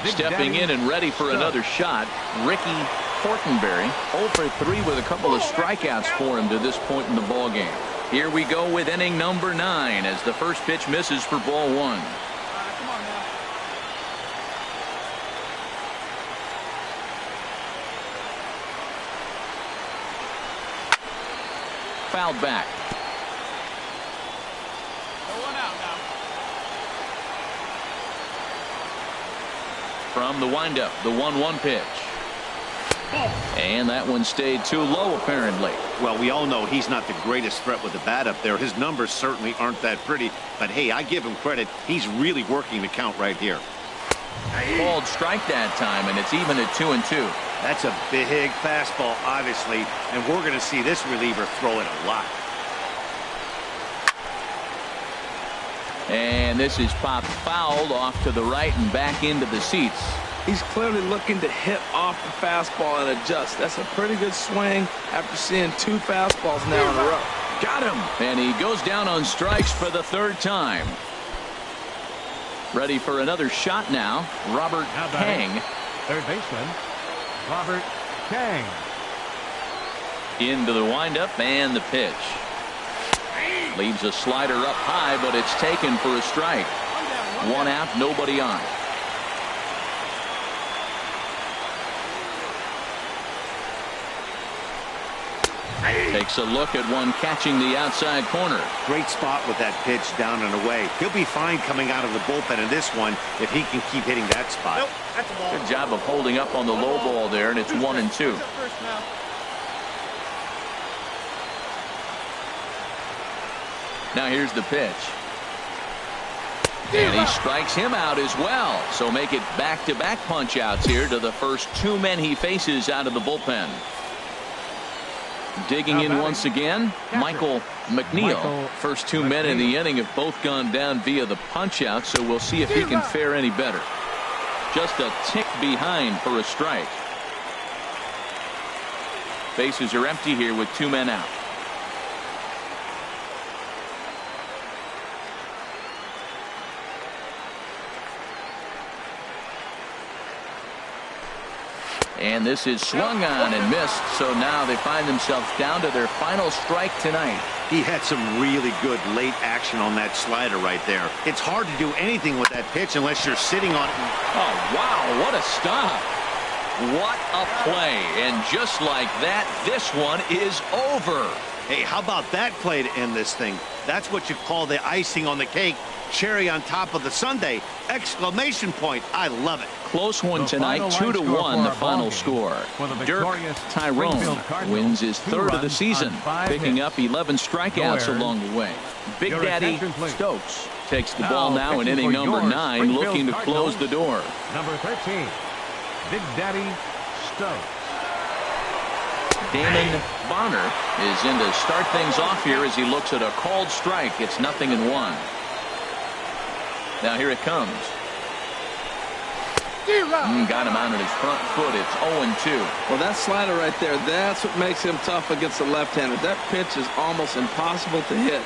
Big Stepping Daddy in and ready for Stokes. another shot, Ricky Fortenberry. 0 for 3 with a couple of strikeouts for him to this point in the ball game. Here we go with inning number 9 as the first pitch misses for ball 1. Come on now. Fouled back. Throw one out now. From the windup, the 1-1 pitch. And that one stayed too low, apparently. Well, we all know he's not the greatest threat with the bat up there. His numbers certainly aren't that pretty. But, hey, I give him credit. He's really working the count right here. Called strike that time, and it's even at 2-2. That's a big fastball, obviously. And we're going to see this reliever throw it a lot. And this is popped fouled off to the right and back into the seats. He's clearly looking to hit off the fastball and adjust. That's a pretty good swing after seeing 2 fastballs now in a row. Got him. And he goes down on strikes for the 3rd time. Ready for another shot now. Robert Now batting, Kang. third baseman, Robert Kang. Into the windup and the pitch. Leaves a slider up high, but it's taken for a strike. One out, nobody on. Takes a look at one catching the outside corner. Great spot with that pitch down and away. He'll be fine coming out of the bullpen in this one if he can keep hitting that spot. Nope, that's a ball. Good job of holding up on the low ball there, and it's 1-2. Who's up first now? Now here's the pitch. And he strikes him out as well. So make it back-to-back punch-outs here to the first 2 men he faces out of the bullpen. Digging in once again, Michael McNeil. First 2 men in the inning have both gone down via the punch-out, so we'll see if he can fare any better. Just a tick behind for a strike. Bases are empty here with 2 men out. And this is swung on and missed, so now they find themselves down to their final strike tonight. He had some really good late action on that slider right there. It's hard to do anything with that pitch unless you're sitting on it. Oh, wow, what a stop. What a play. And just like that, this one is over. Hey, how about that play to end this thing? That's what you call the icing on the cake. Cherry on top of the sundae. Exclamation point. I love it. Close one The tonight, final 2-1 the final ballgame score. for the Dirk victorious Tyrone Springfield Cardinals, wins his 2 3rd of the runs season, on 5 picking hits. up 11 strikeouts No along the way. Big Your Daddy attention, please. Stokes takes the Now ball now in pitching inning for number your 9, Springfield looking to close Cardinals, the door. Number 13, Big Daddy Stokes. Damon Bonner is in to start things off here as he looks at a called strike. It's 0-1. Now here it comes. Got him out on his front foot. It's 0-2. Well, that slider right there, that's what makes him tough against the left-hander. That pitch is almost impossible to hit.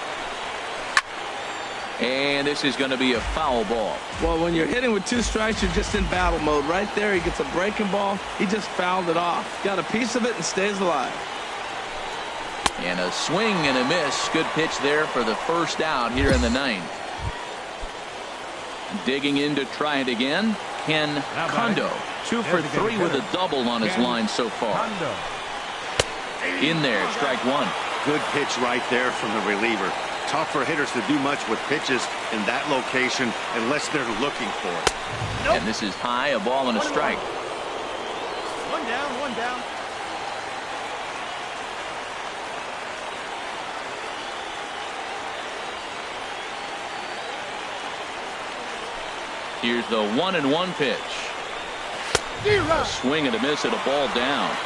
And this is going to be a foul ball. Well, when you're hitting with 2 strikes, you're just in battle mode. Right there, he gets a breaking ball. He just fouled it off. Got a piece of it and stays alive. And a swing and a miss. Good pitch there for the first out here in the 9th. Digging in to try it again, Ken Kondo. 2 for 3 with a double on his line so far. In there, strike 1. Good pitch right there from the reliever. Tough for hitters to do much with pitches in that location unless they're looking for it. And this is high, a ball and a strike. One down, one down. Here's the 1-1 pitch. A swing and a miss at a ball down.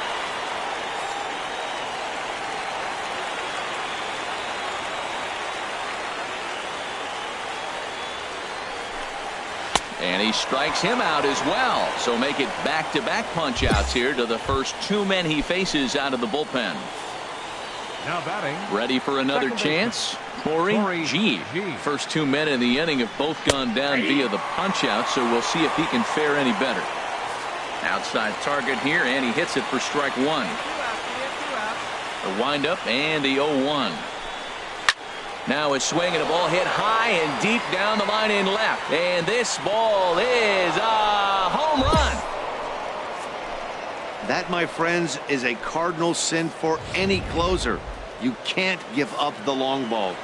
And he strikes him out as well. So make it back-to-back punch-outs here to the first 2 men he faces out of the bullpen. Now batting. Ready for another chance. Corey G. First 2 men in the inning have both gone down via the punch out, so we'll see if he can fare any better. Outside target here, and he hits it for strike one. The windup and the 0-1. Now a swing and a ball hit high and deep down the line in left. And this ball is a home run. That, my friends, is a cardinal sin for any closer. You can't give up the long ball.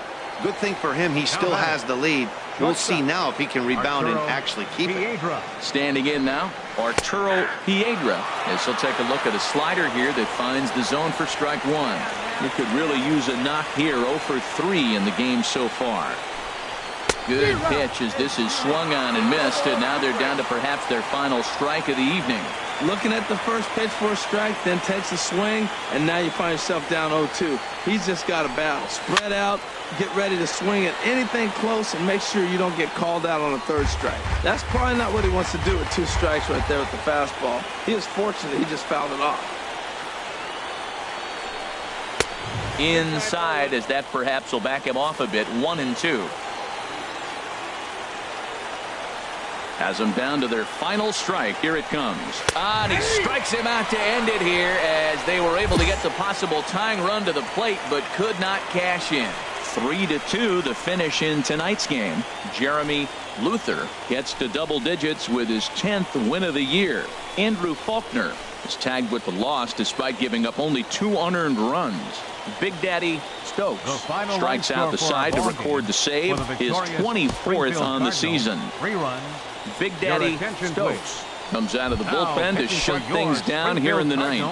Good thing for him, he still has the lead. We'll see now if he can rebound and actually keep it. Standing in now, Arturo Piedra, as he'll take a look at a slider here that finds the zone for strike one. You could really use a knock here. 0 for 3 in the game so far. Good pitch as this is swung on and missed, and now they're down to perhaps their final strike of the evening. Looking at the first pitch for a strike, then takes a swing, and now you find yourself down 0-2. He's just got a battle. Spread out, get ready to swing at anything close, and make sure you don't get called out on a third strike. That's probably not what he wants to do with 2 strikes right there with the fastball. He was fortunate he just fouled it off. Inside, as that perhaps will back him off a bit. 1-2. Has them down to their final strike. Here it comes. And he strikes him out to end it here, as they were able to get the possible tying run to the plate but could not cash in. 3-2 the finish in tonight's game. Jeremy Luther gets to double digits with his 10th win of the year. Andrew Faulkner is tagged with the loss despite giving up only 2 unearned runs. Big Daddy Stokes strikes out the side to record the save, his 24th on the season. 3 runs. Big Daddy Stokes comes out of the bullpen to shut things down here in the ninth.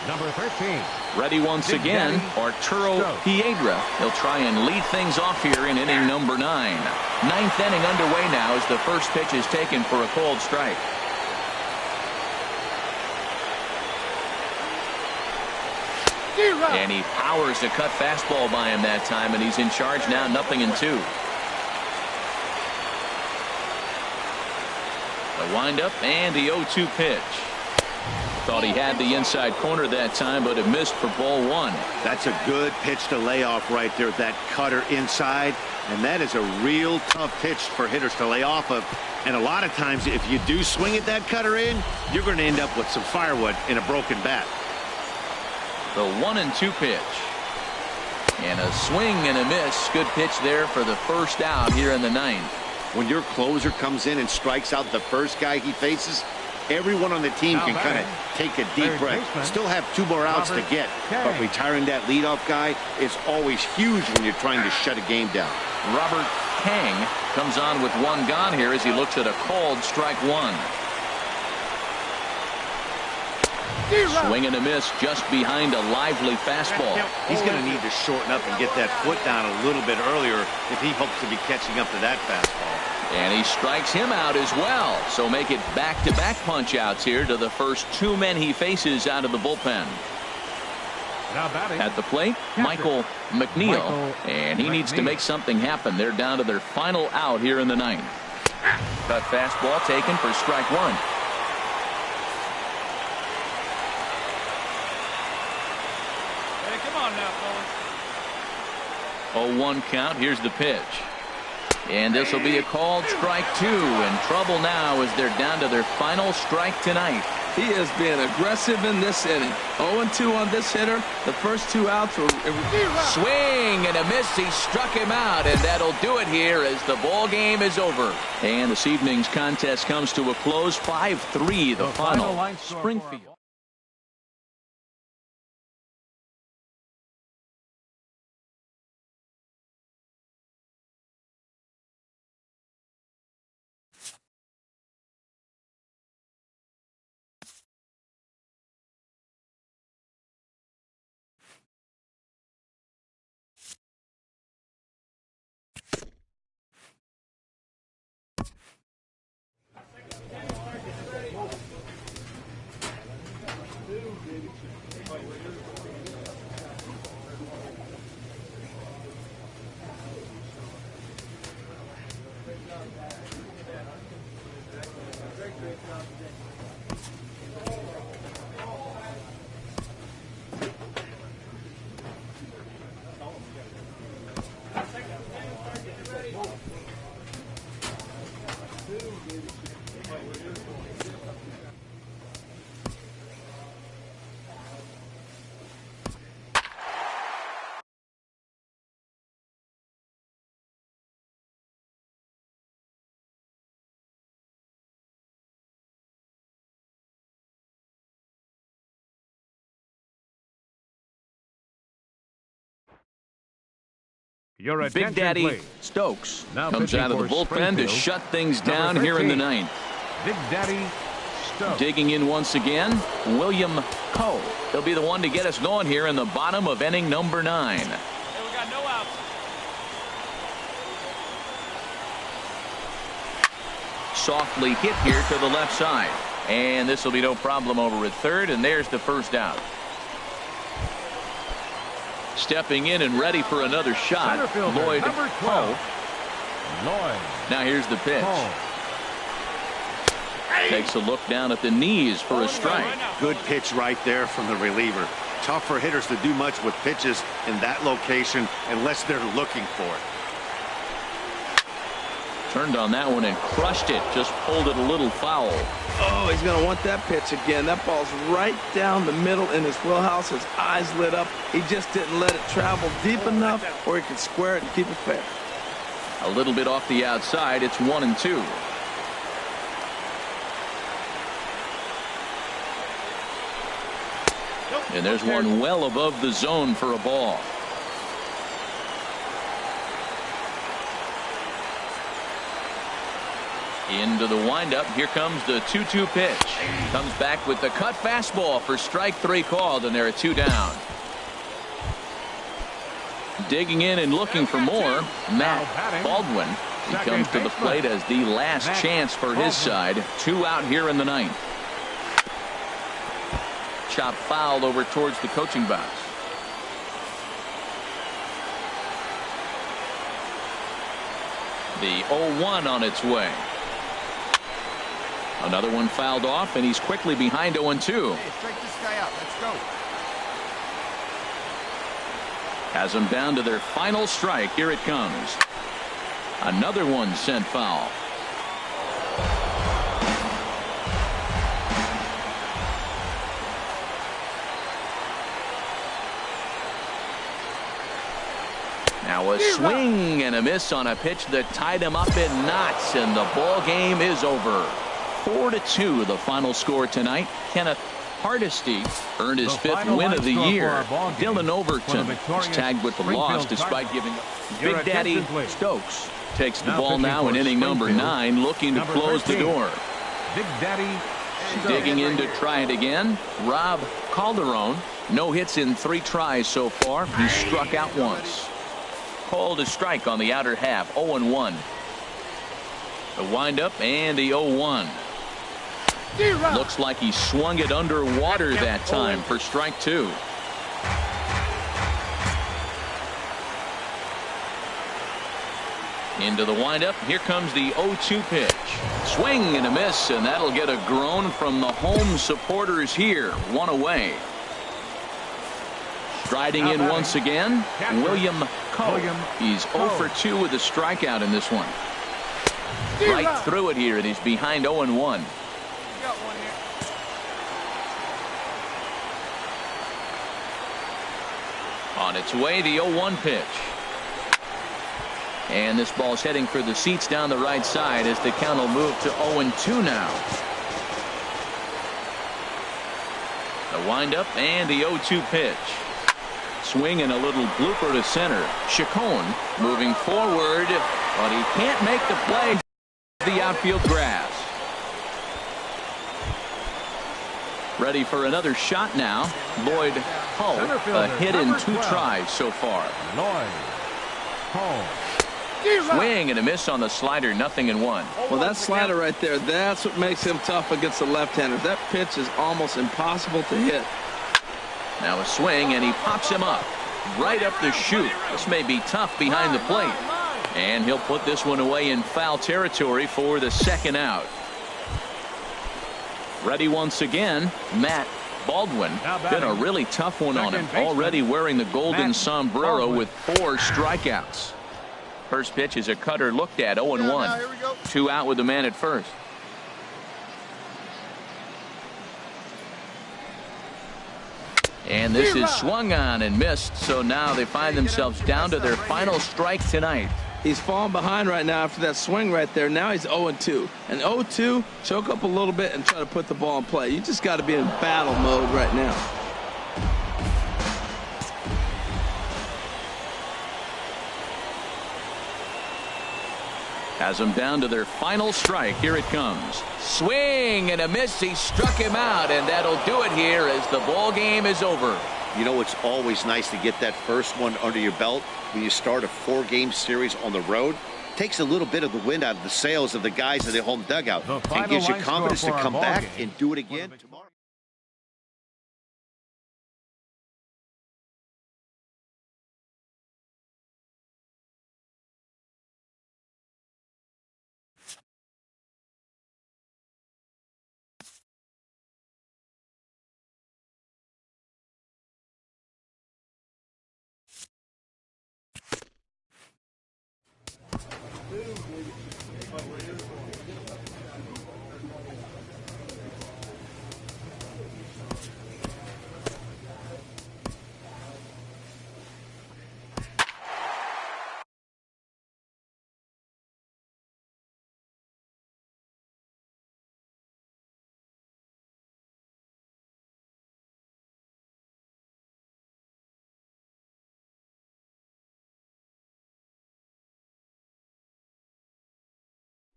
Number 13. Ready once again, Arturo Piedra. He'll try and lead things off here in inning number 9. 9th inning underway now as the first pitch is taken for a called strike. And he powers a cut fastball by him that time, and he's in charge now, 0-2. The windup and the 0-2 pitch. Thought he had the inside corner that time, but it missed for ball 1. That's a good pitch to lay off right there, that cutter inside. And that is a real tough pitch for hitters to lay off of. And a lot of times, if you do swing at that cutter in, you're going to end up with some firewood in a broken bat. The 1-2 pitch. And a swing and a miss. Good pitch there for the first out here in the 9th. When your closer comes in and strikes out the first guy he faces, everyone on the team can kind of take a deep breath. Still have 2 more outs to get, but retiring that leadoff guy is always huge when you're trying to shut a game down. Robert Kang comes on with 1 gone here as he looks at a called strike 1. Swing and a miss just behind a lively fastball. He's going to need to shorten up and get that foot down a little bit earlier if he hopes to be catching up to that fastball. And he strikes him out as well. So make it back-to-back punch outs here to the first 2 men he faces out of the bullpen. At the plate, Michael McNeil. And he needs to make something happen. They're down to their final out here in the 9th. Cut fastball taken for strike 1. Hey, come on now, fellas. 0-1 count. Here's the pitch. And this will be a called strike 2. In trouble now as they're down to their final strike tonight. He is being aggressive in this inning. 0-2 on this hitter. The first 2 outs were... Swing and a miss. He struck him out, and that'll do it here as the ball game is over. And this evening's contest comes to a close. 5-3 the final. Springfield. Your Big attention, Daddy please. Stokes Now comes pitching out of the for bullpen to Springfield, shut things number down here in the 13. ninth. Big Daddy Stokes. Digging in once again, William Coe. He'll be the one to get us going here in the bottom of inning number 9. Hey, we got no outs. Softly hit here to the left side. And this will be no problem over at third, and there's the first out. Stepping in and ready for another shot, Center fielder, Lloyd number 12. Coe. Lloyd Now here's the pitch. Coe. Takes a look down at the knees for a strike. Good pitch right there from the reliever. Tough for hitters to do much with pitches in that location unless they're looking for it. Turned on that one and crushed it. Just pulled it a little foul. Oh, he's going to want that pitch again. That ball's right down the middle in his wheelhouse. His eyes lit up. He just didn't let it travel deep enough where he could square it and keep it fair. A little bit off the outside. It's 1-2. And there's one well above the zone for a ball. Into the windup. Here comes the 2-2 pitch. Comes back with the cut fastball for strike 3 called, and they're at 2 down. Digging in and looking for more, Matt Baldwin. He comes to the plate as the last chance for his side. 2 out here in the ninth. Chop foul over towards the coaching box. The 0-1 on its way. Another one fouled off, and he's quickly behind 0-2. Hey, strike this guy out. Let's go. Has them down to their final strike. Here it comes. Another one sent foul. Now a swing and a miss on a pitch that tied him up in knots, and the ball game is over. 4-2 the final score tonight. Kenneth Hardesty earned his 5th win of the year. Dylan Overton is tagged with the loss despite giving up. Big Daddy Stokes takes the ball now in inning number 9, looking to close the door. Big Daddy Digging in to try it again, Rob Calderon. No hits in 3 tries so far. He struck out once. Called a strike on the outer half. 0-1. The windup and the 0-1. Looks like he swung it underwater that time for strike 2. Into the windup. Here comes the 0-2 pitch. Swing and a miss, and that'll get a groan from the home supporters here. 1 away. Striding in once again, William Coe. He's 0 for 2 with a strikeout in this one. Right through it here, and he's behind 0-1. On its way, the 0-1 pitch. And this ball's heading for the seats down the right side as the count will move to 0-2 now. The windup and the 0-2 pitch. Swing and a little blooper to center. Chacon moving forward, but he can't make the play. The outfield grass. Ready for another shot now. Lloyd Hull, a hit in 2 tries so far. Lloyd Hull. Swing and a miss on the slider, 0-1. Well, that slider right there, that's what makes him tough against the left-handers. That pitch is almost impossible to hit. Now a swing, and he pops him up right up the chute. This may be tough behind the plate, and he'll put this one away in foul territory for the 2nd out. Ready once again, Matt Baldwin. Been a really tough one on him. Already wearing the golden sombrero with 4 strikeouts. First pitch is a cutter looked at. 0-1. 2 out with the man at first. And this is swung on and missed, so now they find themselves down to their final strike tonight. He's falling behind right now after that swing right there. Now he's 0-2. And 0-2, choke up a little bit and try to put the ball in play. You just got to be in battle mode right now. Has them down to their final strike. Here it comes. Swing and a miss. He struck him out, and that'll do it here as the ball game is over. You know, it's always nice to get that first one under your belt when you start a 4-game series on the road. Takes a little bit of the wind out of the sails of the guys in their home dugout and gives you confidence to come back and do it again tomorrow.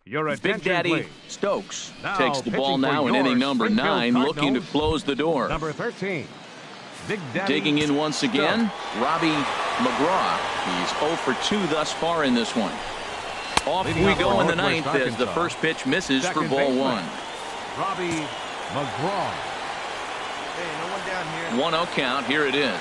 Your attention, Big Daddy please. Stokes Now takes the ball pitching for now in your inning number Springfield 9, looking to Cardinals. close the door. Number 13. Big Daddy Digging in once again, Robbie McGraw. He's 0 for 2 thus far in this one. Off Leading we off go for in the Northwest 9th as the Arkansas. first pitch misses for Second ball baseman, 1. Robbie McGraw. Hey, no one down here. 1-0 count. Here it is.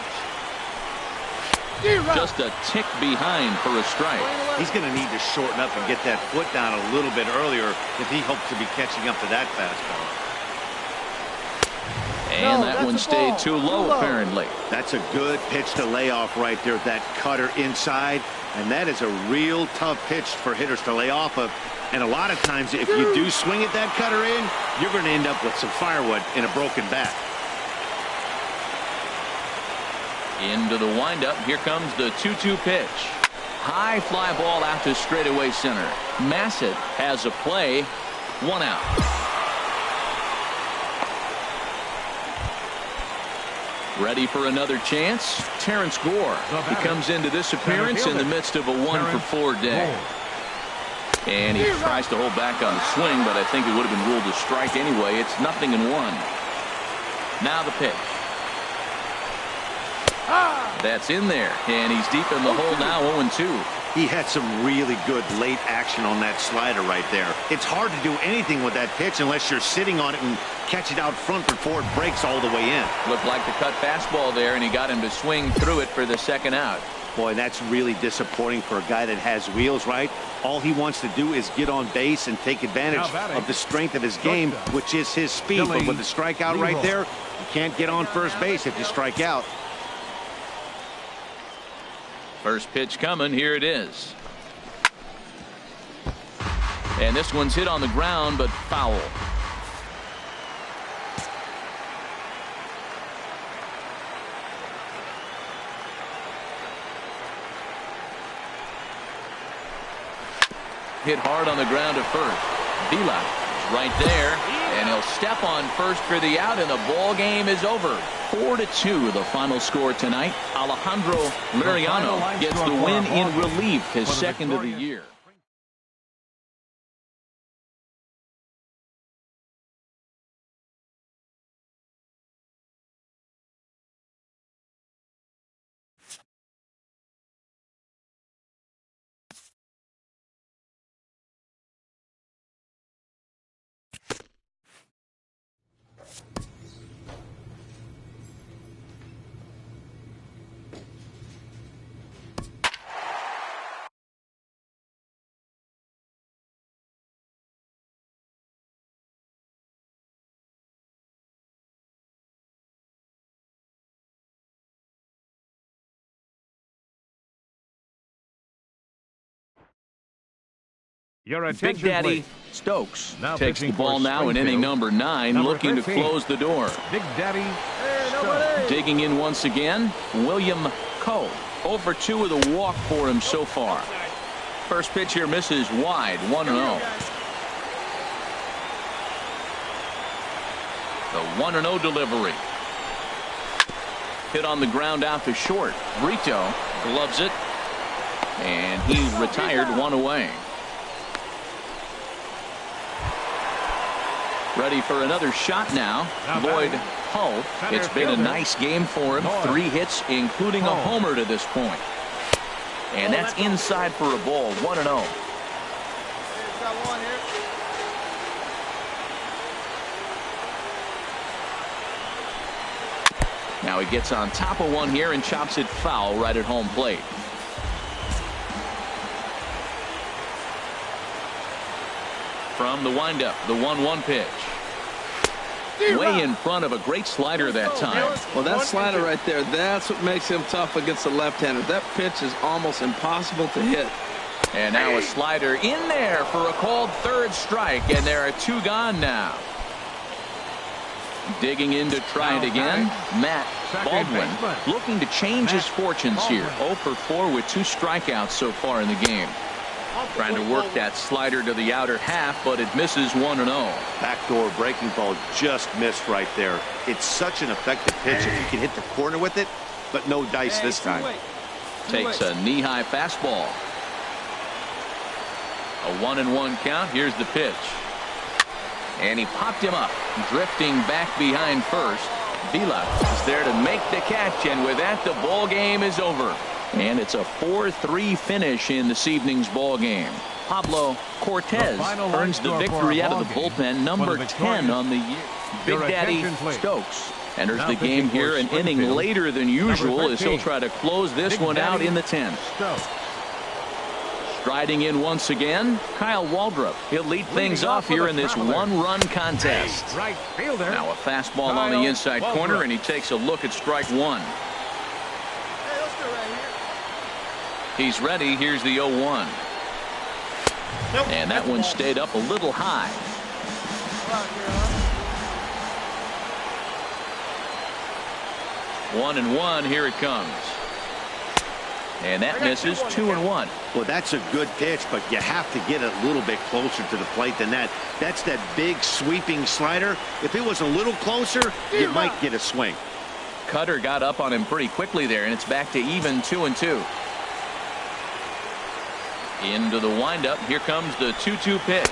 Just a tick behind for a strike. He's going to need to shorten up and get that foot down a little bit earlier if he hopes to be catching up to that fastball. And No, that that's one a stayed ball. too low, Too low. apparently. That's a good pitch to lay off right there, that cutter inside. And that is a real tough pitch for hitters to lay off of. And a lot of times, if you do swing at that cutter in, you're going to end up with some firewood in a broken bat. Into the windup. Here comes the 2-2 pitch. High fly ball out to straightaway center. Massett has a play. 1 out. Ready for another chance. Terrence Gore. He comes into this appearance in the midst of a 1-for-4 day. And he tries to hold back on the swing, but I think it would have been ruled a strike anyway. It's 0-1. Now the pitch. That's in there, and he's deep in the hole now, 0-2. He had some really good late action on that slider right there. It's hard to do anything with that pitch unless you're sitting on it and catch it out front before it breaks all the way in. Looked like the cut fastball there, and he got him to swing through it for the second out. Boy, that's really disappointing for a guy that has wheels, right? All he wants to do is get on base and take advantage of the strength of his game, which is his speed. But with the strikeout right there, you can't get on first base if you strike out. First pitch coming. Here it is. And this one's hit on the ground, but foul. Hit hard on the ground at first. Vila is right there, and he'll step on first for the out, and the ball game is over. 4-2 the final score tonight. Alejandro Liriano gets the win in relief, his second of the year. Your Big attention, Daddy please. Stokes Now takes the pitching ball for now in inning number 9, Number looking 13. to close the door. Big Daddy Hey, Stokes. nobody. Digging in once again, William Coe. 0 for 2 with a walk for him so far. First pitch here misses wide, 1-0. The 1-0 delivery. Hit on the ground out to short. Brito gloves it, and he's retired, 1 away. Ready for another shot now. Lloyd Hull. It's been a nice game for him. 3 hits, including a homer to this point. And that's inside for a ball. 1-0. Now he gets on top of one here and chops it foul right at home plate. From the windup, the 1-1 pitch. Way in front of a great slider that time. Well, that slider right there, that's what makes him tough against the left-hander. That pitch is almost impossible to hit. And now a slider in there for a called third strike, and there are 2 gone now. Digging in to try it again. Matt Baldwin looking to change his fortunes here. 0 for 4 with 2 strikeouts so far in the game. Trying to work that slider to the outer half, but it misses 1-0. Backdoor breaking ball just missed right there. It's such an effective pitch if you can hit the corner with it, but no dice this time. Takes a knee-high fastball. A 1-1 count. Here's the pitch. And he popped him up, drifting back behind first. Vila is there to make the catch, and with that, the ball game is over. And it's a 4-3 finish in this evening's ball game. Pablo Cortez earns the victory out of the bullpen, number 10 on the year. Big Daddy Stokes enters the game here an inning later than usual as he'll try to close this one out in the 10th. Striding in once again, Kyle Waldrop. He'll lead things off here in this 1-run contest. Now a fastball on the inside corner, and he takes a look at strike 1. He's ready. Here's the 0-1. And that one stayed up a little high. 1-1. Here it comes. And that misses. 2-1. Well, that's a good pitch, but you have to get a little bit closer to the plate than that. That's that big sweeping slider. If it was a little closer, you might get a swing. Cutter got up on him pretty quickly there, and it's back to even 2-2. Into the windup. Here comes the 2-2 pitch.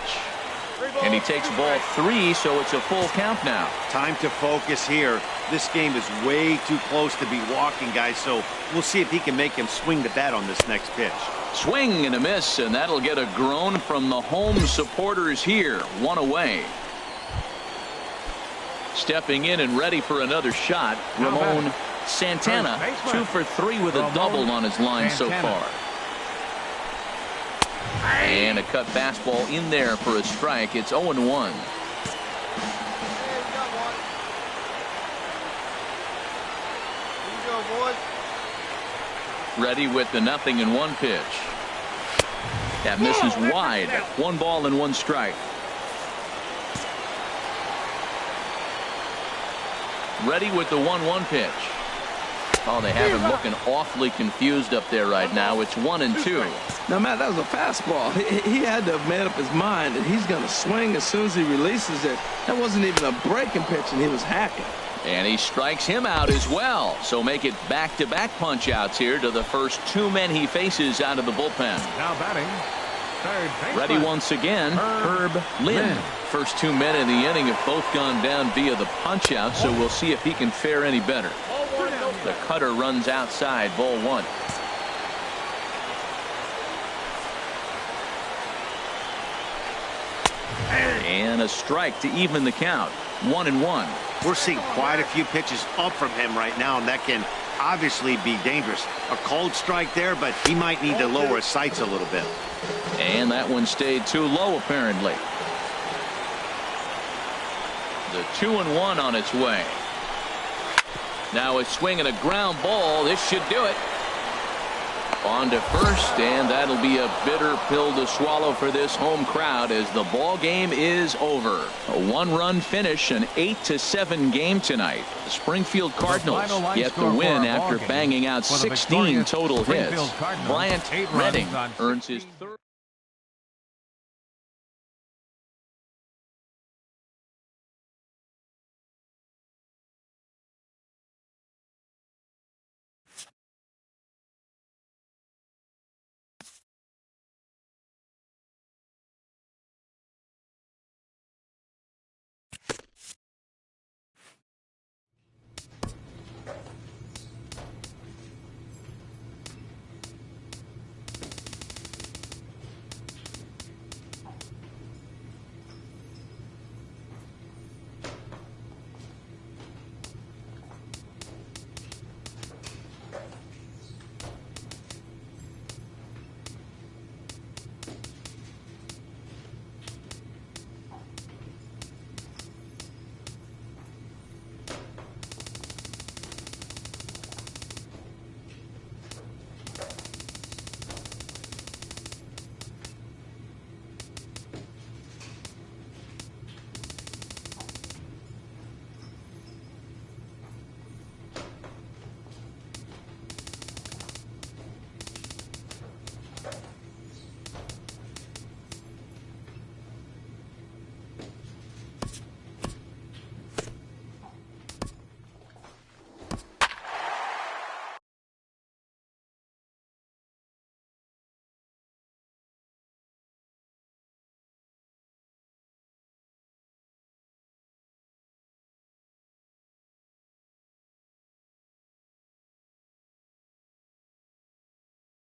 And he takes ball 3, so it's a full count now. Time to focus here. This game is way too close to be walking, guys, so we'll see if he can make him swing the bat on this next pitch. Swing and a miss, and that'll get a groan from the home supporters here. 1 away. Stepping in and ready for another shot, Ramon Santana. 2 for 3 with a double on his line so far. And a cut fastball in there for a strike. It's 0-1. Ready with the 0-1 pitch. That misses wide. 1 ball and 1 strike. Ready with the 1-1 pitch. Oh, they have him looking awfully confused up there right now. It's 1-2. Now, Matt, that was a fastball. He had to have made up his mind that he's going to swing as soon as he releases it. That wasn't even a breaking pitch, and he was hacking. And he strikes him out as well. So make it back-to-back punch-outs here to the first 2 men he faces out of the bullpen. Now batting, third baseman. Ready once again, Herb Lynn. First 2 men in the inning have both gone down via the punch-out, so we'll see if he can fare any better. The cutter runs outside, ball 1. And a strike to even the count. 1-1. We're seeing quite a few pitches up from him right now, and that can obviously be dangerous. A cold strike there, but he might need to lower his sights a little bit. And that one stayed too low, apparently. The 2-1 on its way. Now a swing and a ground ball. This should do it. On to first, and that'll be a bitter pill to swallow for this home crowd as the ball game is over. A 1-run finish, an 8-7 game tonight. The Springfield Cardinals get the win after banging out 16 total hits. Bryant Redding earns his third.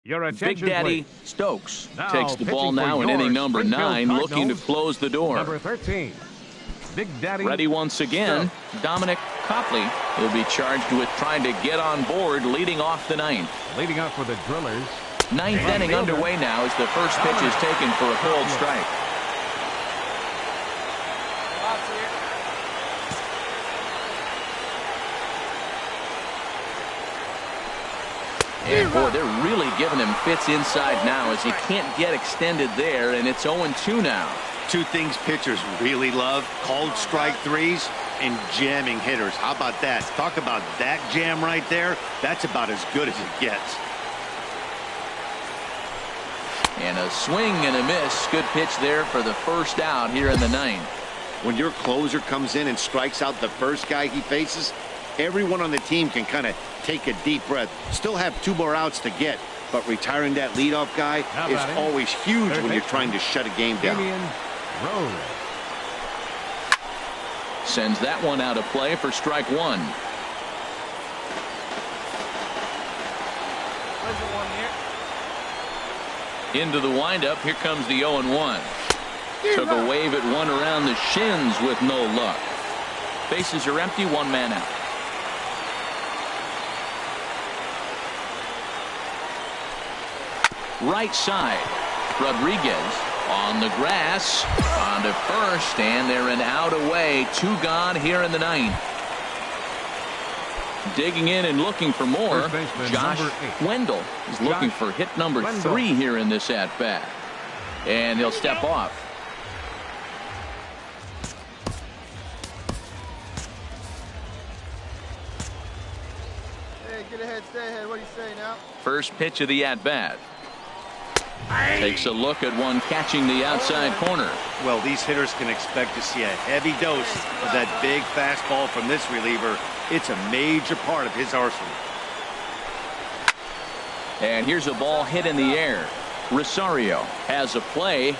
Your Big attention, Daddy please. Stokes Now takes the ball pitching for now in your inning number Springfield 9, looking to Cardinals, close the door. Number 13, Big Daddy. Ready once again, Dominic Copley will be charged with trying to get on board, leading off the ninth. Leading up for the Drillers. Ninth inning underway now as the first pitch is taken for a cold strike. And boy, they're really giving him fits inside now as he can't get extended there, and it's 0-2 now. Two things pitchers really love: called strike threes and jamming hitters. How about that? Talk about that jam right there. That's about as good as it gets. And a swing and a miss. Good pitch there for the first out here in the ninth. When your closer comes in and strikes out the first guy he faces, everyone on the team can kind of take a deep breath. Still have 2 more outs to get, but retiring that leadoff guy is always huge when you're trying to shut a game down. Rose. Sends that one out of play for strike 1. Into the windup. Here comes the 0-1. Took a wave at one around the shins with no luck. Bases are empty, 1 man out. Right side. Rodriguez on the grass, on to first, and they're an out away. 2 gone here in the ninth. Digging in and looking for more. Josh Wendell is looking for hit number 3 here in this at bat, and he'll step off. Hey, get ahead, stay ahead. What do you say now? First pitch of the at bat. Takes a look at one catching the outside corner. Well, these hitters can expect to see a heavy dose of that big fastball from this reliever. It's a major part of his arsenal. And here's a ball hit in the air. Rosario has a play,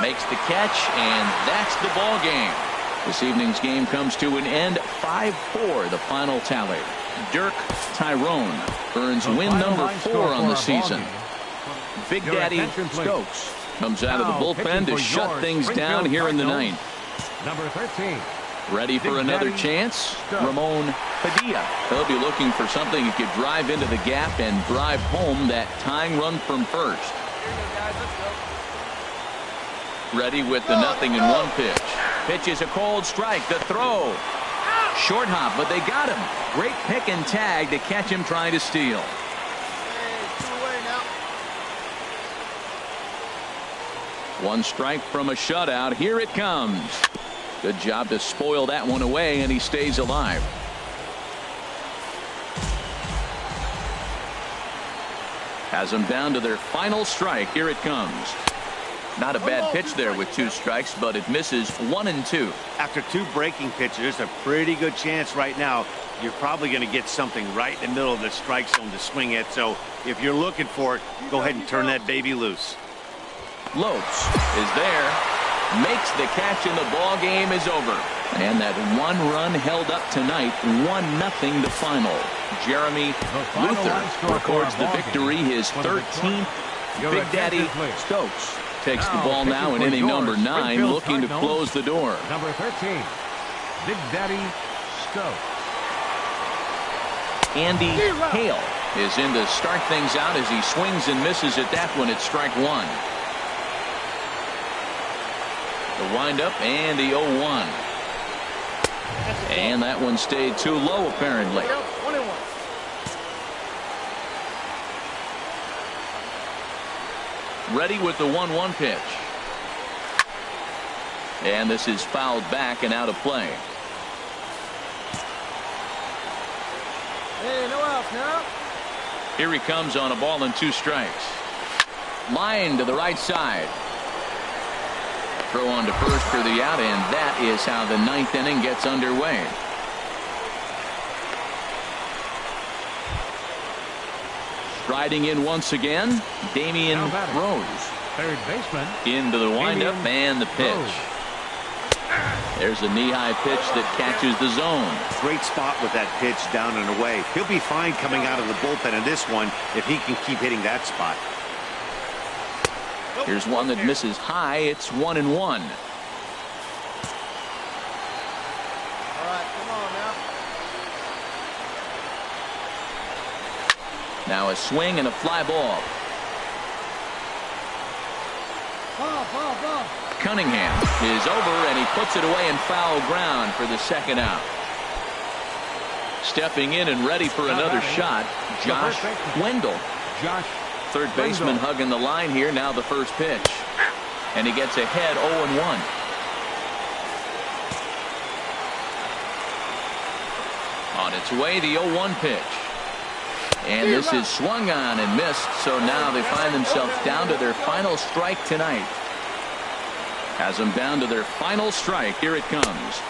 makes the catch, and that's the ball game. This evening's game comes to an end. 5-4 the final tally. Dirk Tyrone earns win number 4 on the season. Big Daddy Stokes comes out of the bullpen to shut things down here in the ninth. Number 13. Ready for another chance? Ramon Padilla. He'll be looking for something he could drive into the gap and drive home that tying run from first. Ready with the 0-1 pitch. Pitch is a cold strike. The throw. Short hop, but they got him. Great pick and tag to catch him trying to steal. One strike from a shutout. Here it comes. Good job to spoil that one away, and he stays alive. Has them down to their final strike. Here it comes. Not a bad pitch there with 2 strikes, but it misses 1-2. After 2 breaking pitches, there's a pretty good chance right now you're probably going to get something right in the middle of the strike zone to swing at. So if you're looking for it, go ahead and turn that baby loose. Lopes is there, makes the catch, and the ball game is over. And that 1 run held up tonight, 1-0 the final. Jeremy Luther records the victory, his 13th. Big Daddy Stokes takes the ball now in inning number 9, looking to close the door. Number 13, Big Daddy Stokes. Andy Hale is in to start things out as he swings and misses at that one at strike 1. The windup and the 0-1. And that one stayed too low apparently. Ready with the 1-1 pitch. And this is fouled back and out of play. Hey, no outs now. Here he comes on a ball and 2 strikes. Line to the right side. Throw on to first for the out, and that is how the 9th inning gets underway. Striding in once again, Damian Rose. Third baseman. Into the windup and the pitch. There's a knee-high pitch that catches the zone. Great spot with that pitch down and away. He'll be fine coming out of the bullpen in this one if he can keep hitting that spot. Here's one that misses high. It's 1-1. All right, come on now. Now a swing and a fly ball. Ball. Cunningham is over, and he puts it away in foul ground for the second out. Stepping in and ready for another shot, Josh Wendell. Third baseman hugging the line here. Now the first pitch. And he gets ahead 0-1. On its way, the 0-1 pitch. And this is swung on and missed, so now they find themselves down to their final strike tonight. Has them down to their final strike. Here it comes.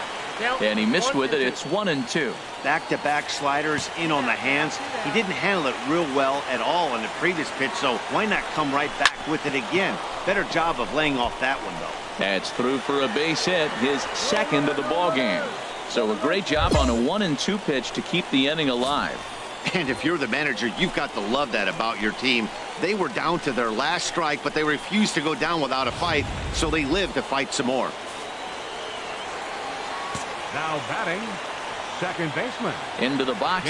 And he missed with it. It's 1-2. Back-to-back sliders in on the hands. He didn't handle it real well at all in the previous pitch, so why not come right back with it again? Better job of laying off that one, though. That's through for a base hit, his second of the ball game. So a great job on a 1-2 pitch to keep the inning alive. And if you're the manager, you've got to love that about your team. They were down to their last strike, but they refused to go down without a fight, so they lived to fight some more. Now batting, second baseman. Into the box,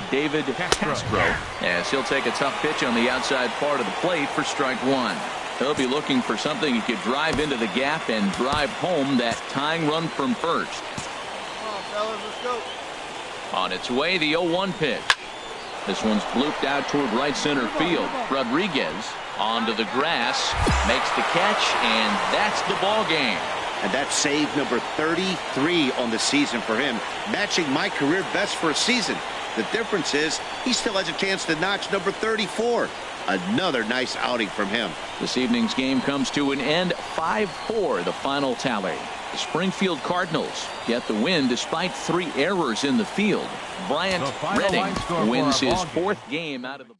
David Castro. As he'll take a tough pitch on the outside part of the plate for strike one. He'll be looking for something he could drive into the gap and drive home that tying run from first. Come on, fellas, let's go. On its way, the 0-1 pitch. This one's blooped out toward right center field. Rodriguez onto the grass, makes the catch, and that's the ball game. And that's save number 33 on the season for him, matching my career best for a season. The difference is he still has a chance to notch number 34. Another nice outing from him. This evening's game comes to an end, 5-4, the final tally. The Springfield Cardinals get the win despite 3 errors in the field. Bryant Redding wins his 4th game out of the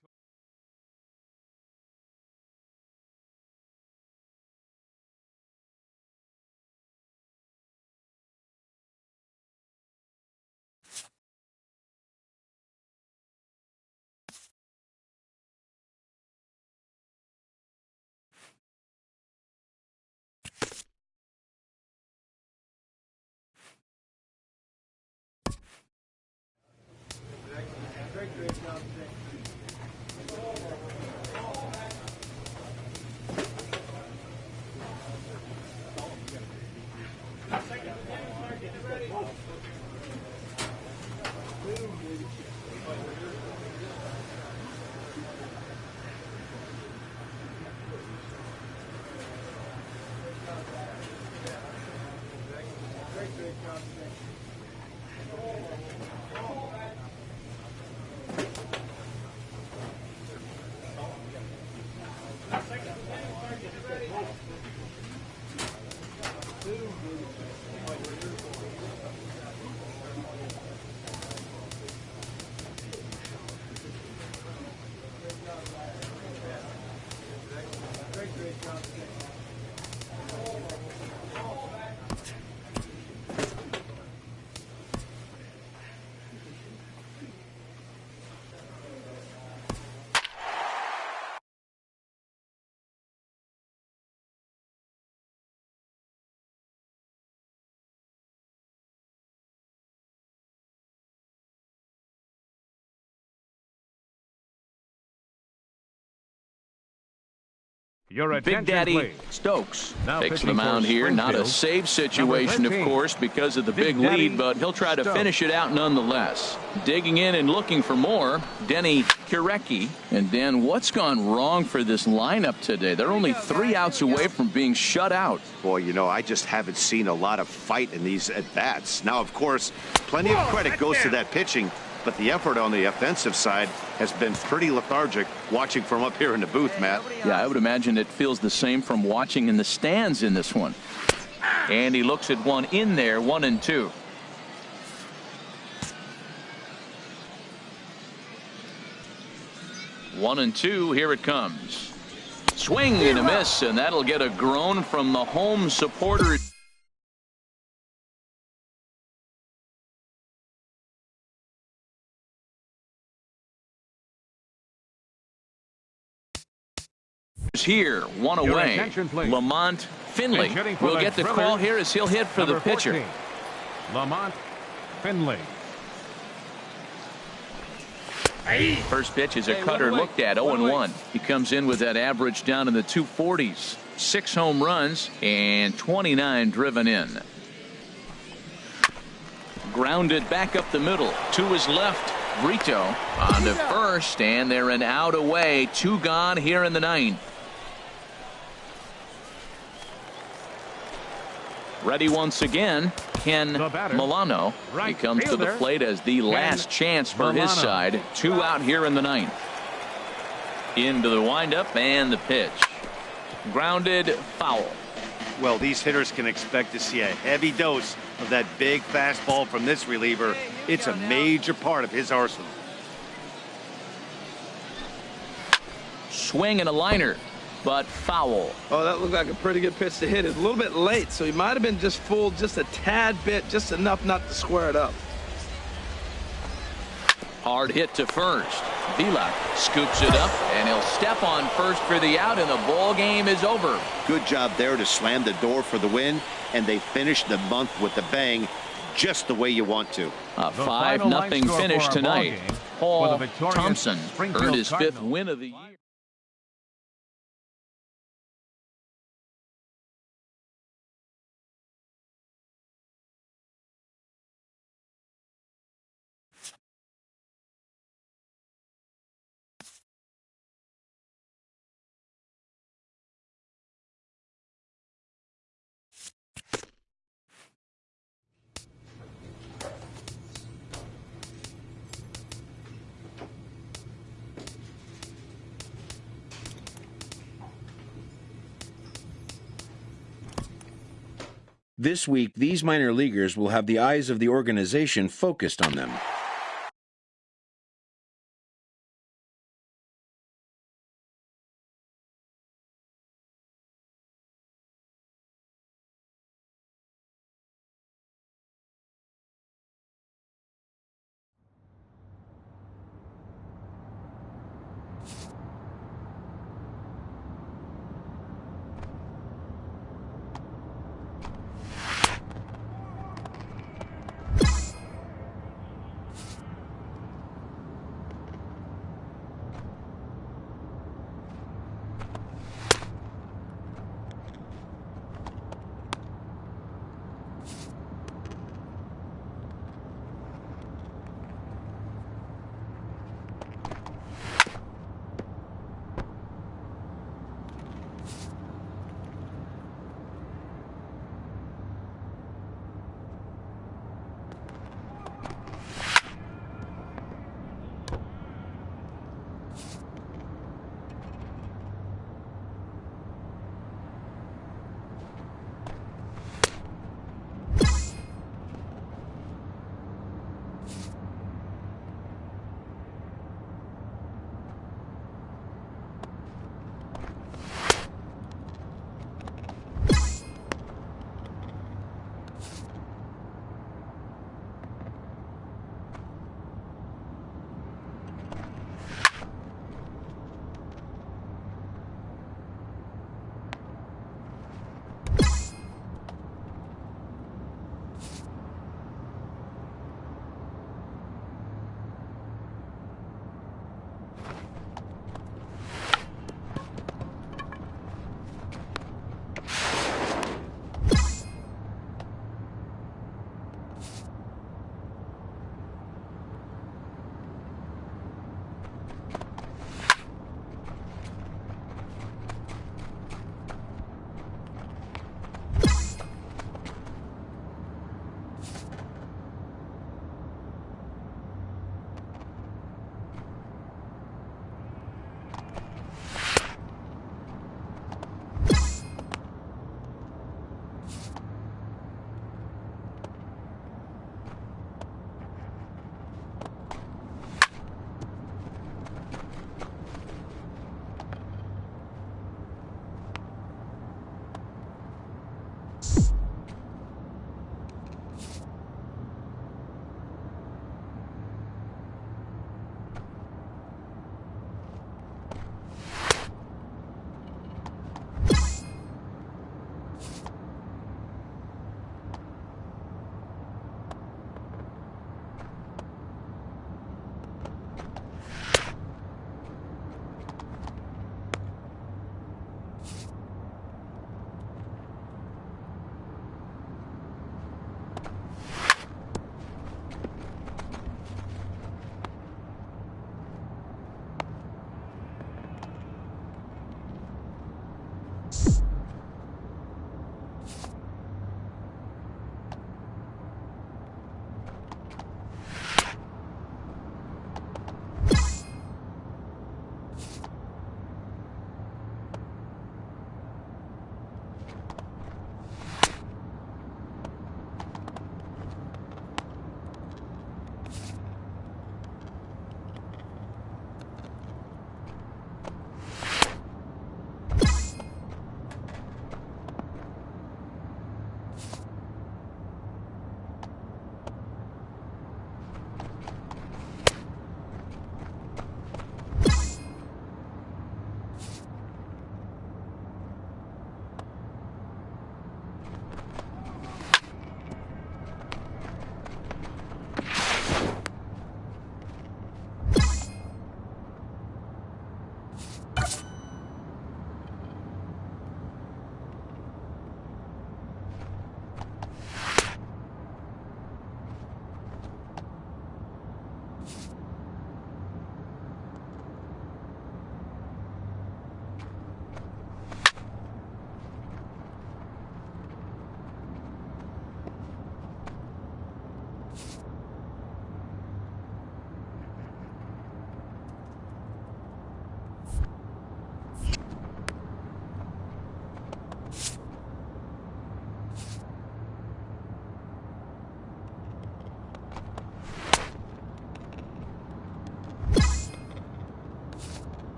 Your Big attention, Daddy please. Stokes Now takes the pitching mound for here. Not a Springfield, save situation, of 13, course, because of the Big big Daddy lead, but he'll try to Stokes. finish it out nonetheless. Digging in and looking for more, Denny Kirecki. And Dan, what's gone wrong for this lineup today? They're only 3 outs away from being shut out. Boy, you know, I just haven't seen a lot of fight in these at-bats. Now, of course, plenty of credit goes to that pitching, but the effort on the offensive side has been pretty lethargic watching from up here in the booth, Matt. Yeah, I would imagine it feels the same from watching in the stands in this one. And he looks at one in there, 1-2. One and two, here it comes. Swing and a miss, and that'll get a groan from the home supporters. Here, one Your away. attention, please. Lamont Finley And hitting for will the get the thriller, call here as he'll hit for the Number pitcher. 14, Lamont Finley. First pitch is a cutter looked at 0-1. He comes in with that average down in the 240s. 6 home runs and 29 driven in. Grounded back up the middle to his left. Brito on to first, and they're an out away. 2 gone here in the 9th. Ready once again, Ken Milano. He comes to the plate as the last chance for his side. 2 out here in the 9th. Into the windup and the pitch. Grounded, foul. Well, these hitters can expect to see a heavy dose of that big fastball from this reliever. It's a major part of his arsenal. Swing and a liner, but foul. Oh, that looked like a pretty good pitch to hit. It's a little bit late, so he might have been just fooled just a tad bit, just enough not to square it up. Hard hit to first. Vila scoops it up, and he'll step on first for the out, and the ball game is over. Good job there to slam the door for the win, and they finished the month with a bang, just the way you want to. A 5-0 finish tonight. Paul Thompson earned his 5th win of the year. This week, these minor leaguers will have the eyes of the organization focused on them.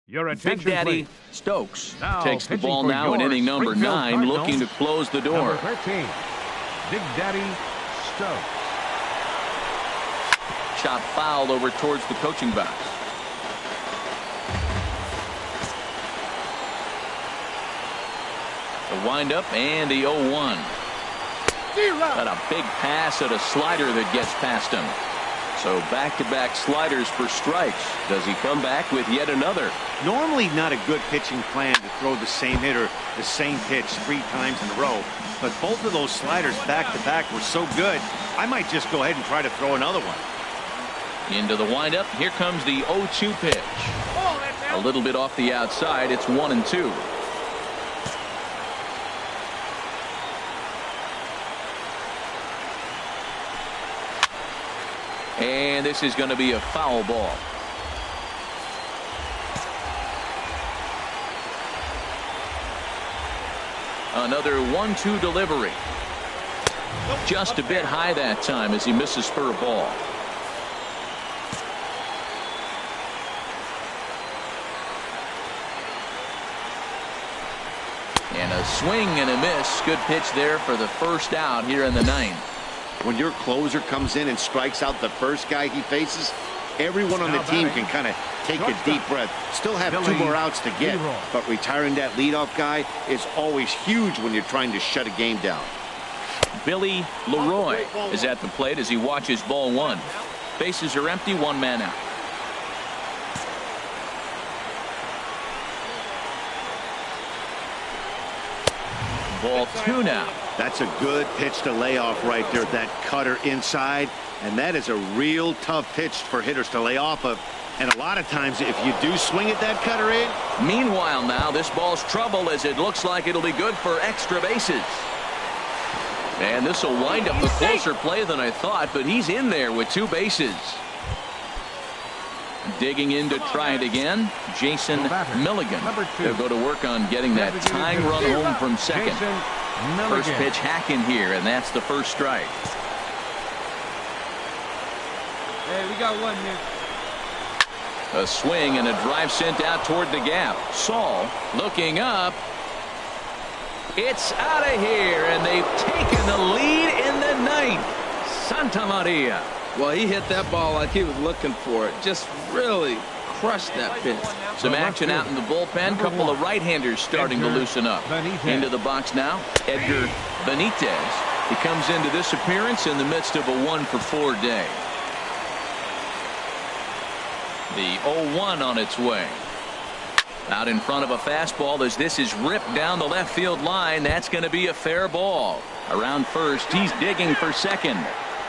Your Big attention, Daddy please. Stokes Now takes the pitching ball for now in your inning number Springfield 9, Cardinals, looking to close the door. Number 13, Big Daddy Stokes. Shot fouled over towards the coaching box. The windup and the 0-1. Got a big pass at a slider that gets past him. So back-to-back sliders for strikes. Does he come back with yet another? Normally not a good pitching plan to throw the same hitter the same pitch 3 times in a row, but both of those sliders back-to-back were so good, I might just go ahead and try to throw another one. Into the windup. Here comes the 0-2 pitch. A little bit off the outside. It's 1-2. And this is going to be a foul ball. Another 1-2 delivery. Just a bit high that time as he misses for a ball. And a swing and a miss. Good pitch there for the first out here in the 9th. When your closer comes in and strikes out the first guy he faces, everyone on the team can kind of take a deep breath. Still have 2 more outs to get, but retiring that leadoff guy is always huge when you're trying to shut a game down. Billy Leroy is at the plate as he watches ball 1. Bases are empty, 1 man out. Ball 2 now. That's a good pitch to lay off right there. That cutter inside, and that is a real tough pitch for hitters to lay off of. And a lot of times, if you do swing at that cutter in. Meanwhile, now this ball's trouble as it looks like it'll be good for extra bases. And this will wind up a closer play than I thought, but he's in there with 2 bases. Digging in to try it again, Jason Milligan. They'll go to work on getting that tying run home from second. First pitch hacking here, and that's the first strike. Hey, we got 1 here. A swing and a drive sent out toward the gap. Saul looking up. It's out of here, and they've taken the lead in the 9th. Santa Maria. Well, he hit that ball like he was looking for it. Just really crushed that pitch. Some action out in the bullpen. Couple of right-handers starting to loosen up. Into the box now, Edgar Benitez. He comes into this appearance in the midst of a 1-for-4 day. The 0-1 on its way. Out in front of a fastball as this is ripped down the left field line. That's going to be a fair ball. Around first, he's digging for second.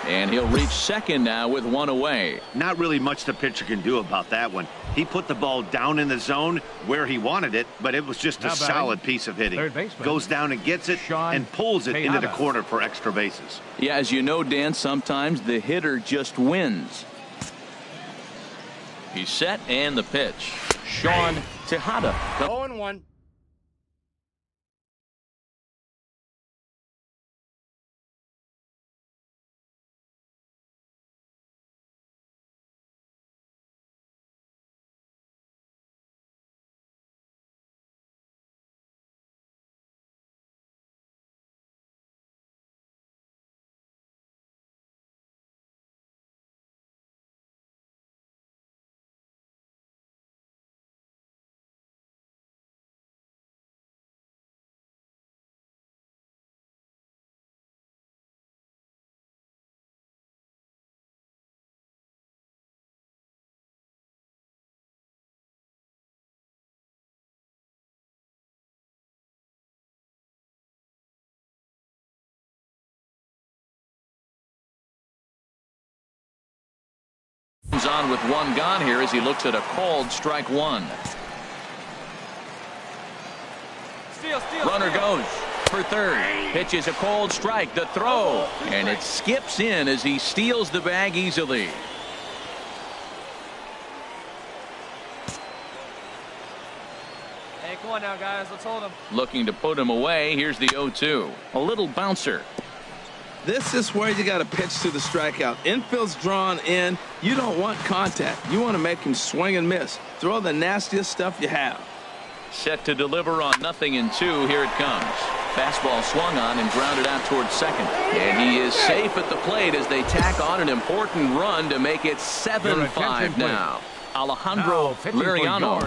And he'll reach second now with 1 away. Not really much the pitcher can do about that one. He put the ball down in the zone where he wanted it, but it was just a solid piece of hitting. Goes down and gets it and pulls it into the corner for extra bases. Yeah, as you know, Dan, sometimes the hitter just wins. He's set and the pitch. Sean Tejada. 0-1. On with 1 gone here as he looks at a called strike 1. Runner goes for third. Pitch is a called strike. The throw, and it skips in as he steals the bag easily. Hey, come on now, guys. Let's hold him. Looking to put him away. Here's the 0-2. A little bouncer. This is where you got to pitch to the strikeout. Infield's drawn in. You don't want contact. You want to make him swing and miss. Throw the nastiest stuff you have. Set to deliver on 0-2. Here it comes. Fastball swung on and grounded out towards second. And he is safe at the plate as they tack on an important run to make it 7-5 now. Alejandro Liriano.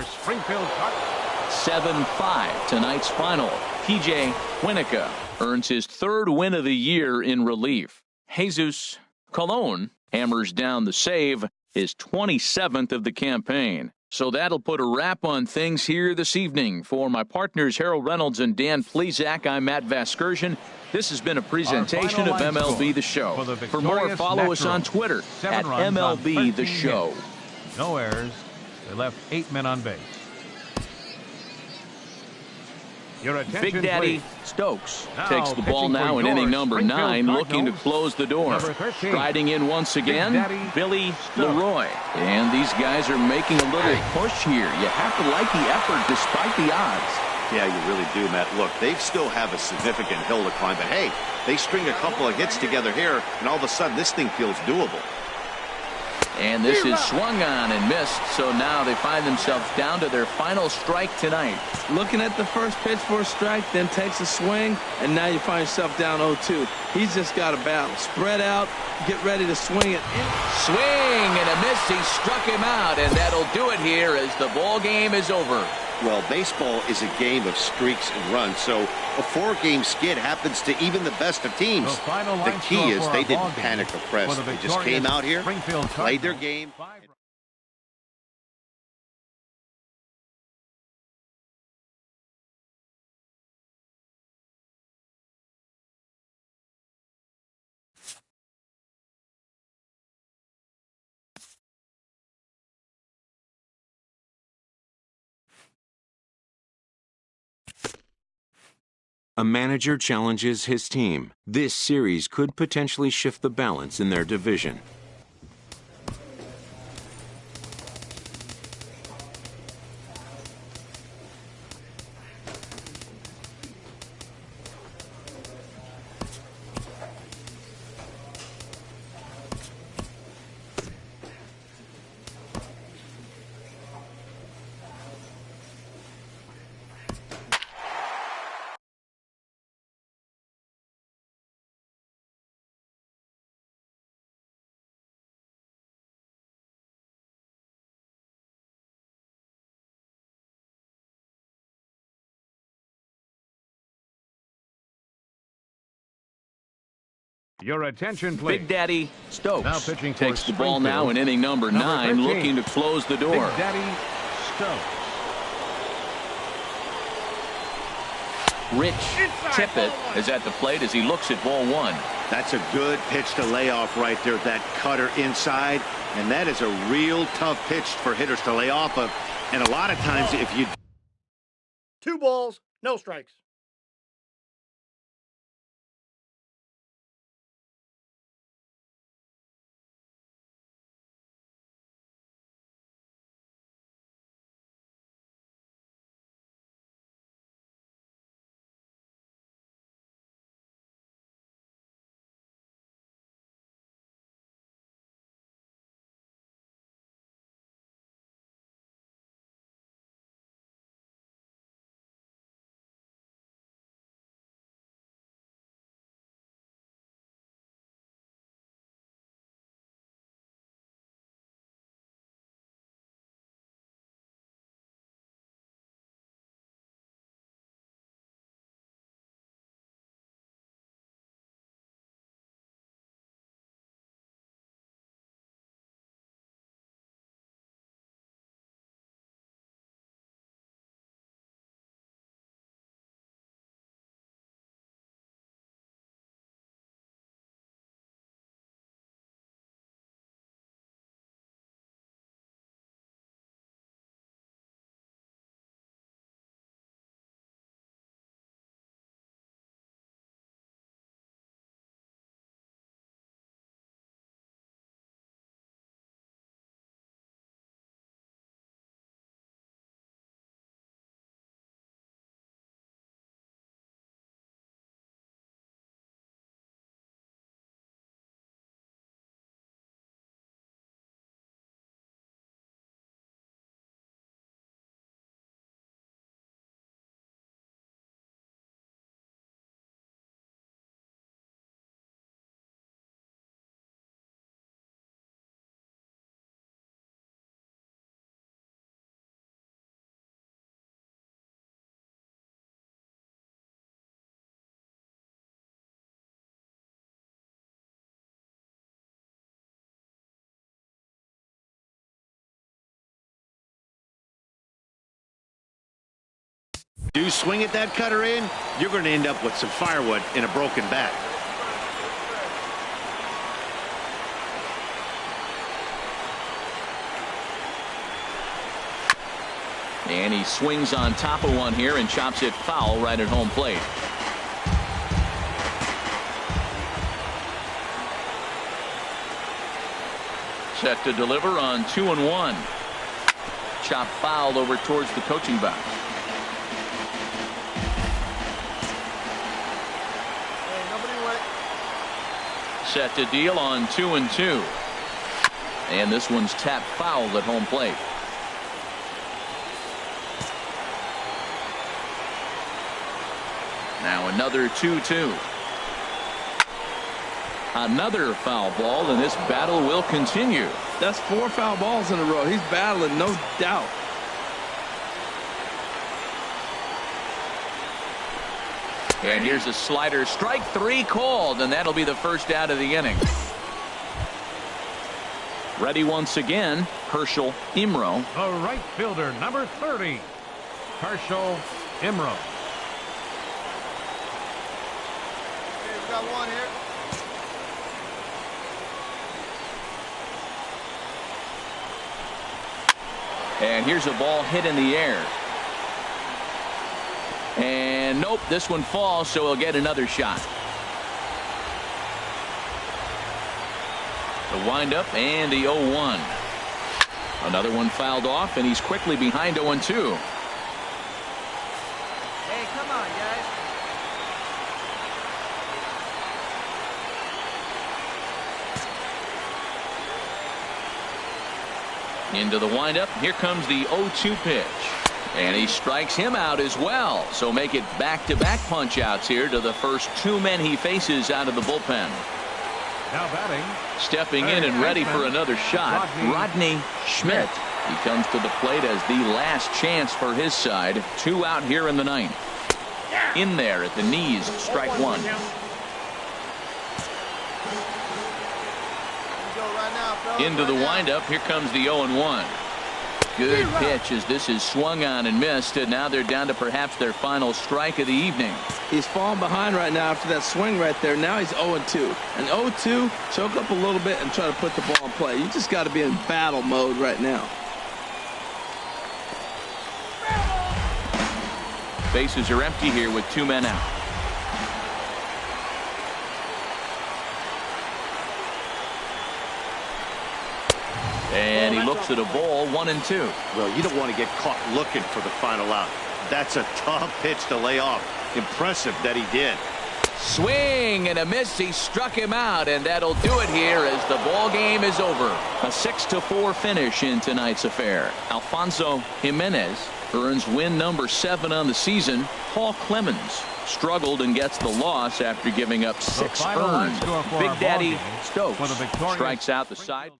7-5 tonight's final. P.J. Winica earns his 3rd win of the year in relief. Jesus Colon hammers down the save, his 27th of the campaign. So that'll put a wrap on things here this evening. For my partners Harold Reynolds and Dan Plesac, I'm Matt Vasgersian. This has been a presentation of MLB The Show. For more, follow us on Twitter at MLB The Show. No errors. They left 8 men on base. Your attention, Big Daddy please. Stokes Now takes the ball pitching now for in inning your number Springfield 9, looking to Cardinals, close the door. number 13. Striding in once again, Daddy Billy Stokes. Leroy. And these guys are making a little push here. You have to like the effort despite the odds. Yeah, you really do, Matt. Look, they still have a significant hill to climb, but hey, they string a couple of hits together here, and all of a sudden this thing feels doable. And this is swung on and missed, so now they find themselves down to their final strike tonight. Looking at the first pitch for a strike, then takes a swing, and now you find yourself down 0-2. He's just got a battle. Spread out, get ready to swing it. Swing and a miss. He struck him out, and that'll do it here as the ball game is over. Well, baseball is a game of streaks and runs, so a 4-game skid happens to even the best of teams. The key is they didn't panic or press. They just came out here, played their game. A manager challenges his team. This series could potentially shift the balance in their division. Your attention, please. Big Daddy Stokes Now pitching for takes the ball now in Springfield. inning number 9, 13. looking to close the door. Big Daddy Stokes. Rich Tippett is at the plate as he looks at ball 1. That's a good pitch to lay off right there, that cutter inside, and that is a real tough pitch for hitters to lay off of. And a lot of times if you 2 balls, no strikes. do swing at that cutter in, you're going to end up with some firewood in a broken bat. And he swings on top of one here and chops it foul right at home plate. Set to deliver on 2-1. Chop foul over towards the coaching box. Hey, nobody went. Set to deal on 2-2. And this one's tapped foul at home plate. Now another 2-2. Another foul ball, and this battle will continue. That's 4 foul balls in a row. He's battling, no doubt. And here's a slider. Strike 3 called, and that'll be the first out of the inning. Ready once again, Herschel Imro. The right fielder, number 30, Herschel Imro. Okay, we got one here. And here's a ball hit in the air. And nope, this one falls, so he'll get another shot. The windup and the 0-1. Another one fouled off, and he's quickly behind 0-2. Hey, come on, guys. Into the windup. Here comes the 0-2 pitch. And he strikes him out as well. So make it back-to-back punch-outs here to the first 2 men he faces out of the bullpen. Now batting. Stepping in and ready for another shot, Rodney Schmidt. He comes to the plate as the last chance for his side. 2 out here in the 9th. In there at the knees, strike 1. Into the windup. Here comes the 0-1. Good pitch as this is swung on and missed, and now they're down to perhaps their final strike of the evening. He's falling behind right now after that swing right there. Now he's 0-2. And 0-2, choke up a little bit and try to put the ball in play. You just got to be in battle mode right now. Bases are empty here with 2 men out. And he looks at a ball, 1-2. Well, you don't want to get caught looking for the final out. That's a tough pitch to lay off. Impressive that he did. Swing and a miss. He struck him out, and that'll do it here as the ball game is over. A 6-4 finish in tonight's affair. Alfonso Jimenez earns win number 7 on the season. Paul Clemens struggled and gets the loss after giving up 6 earned. Big Daddy Stokes strikes out the side.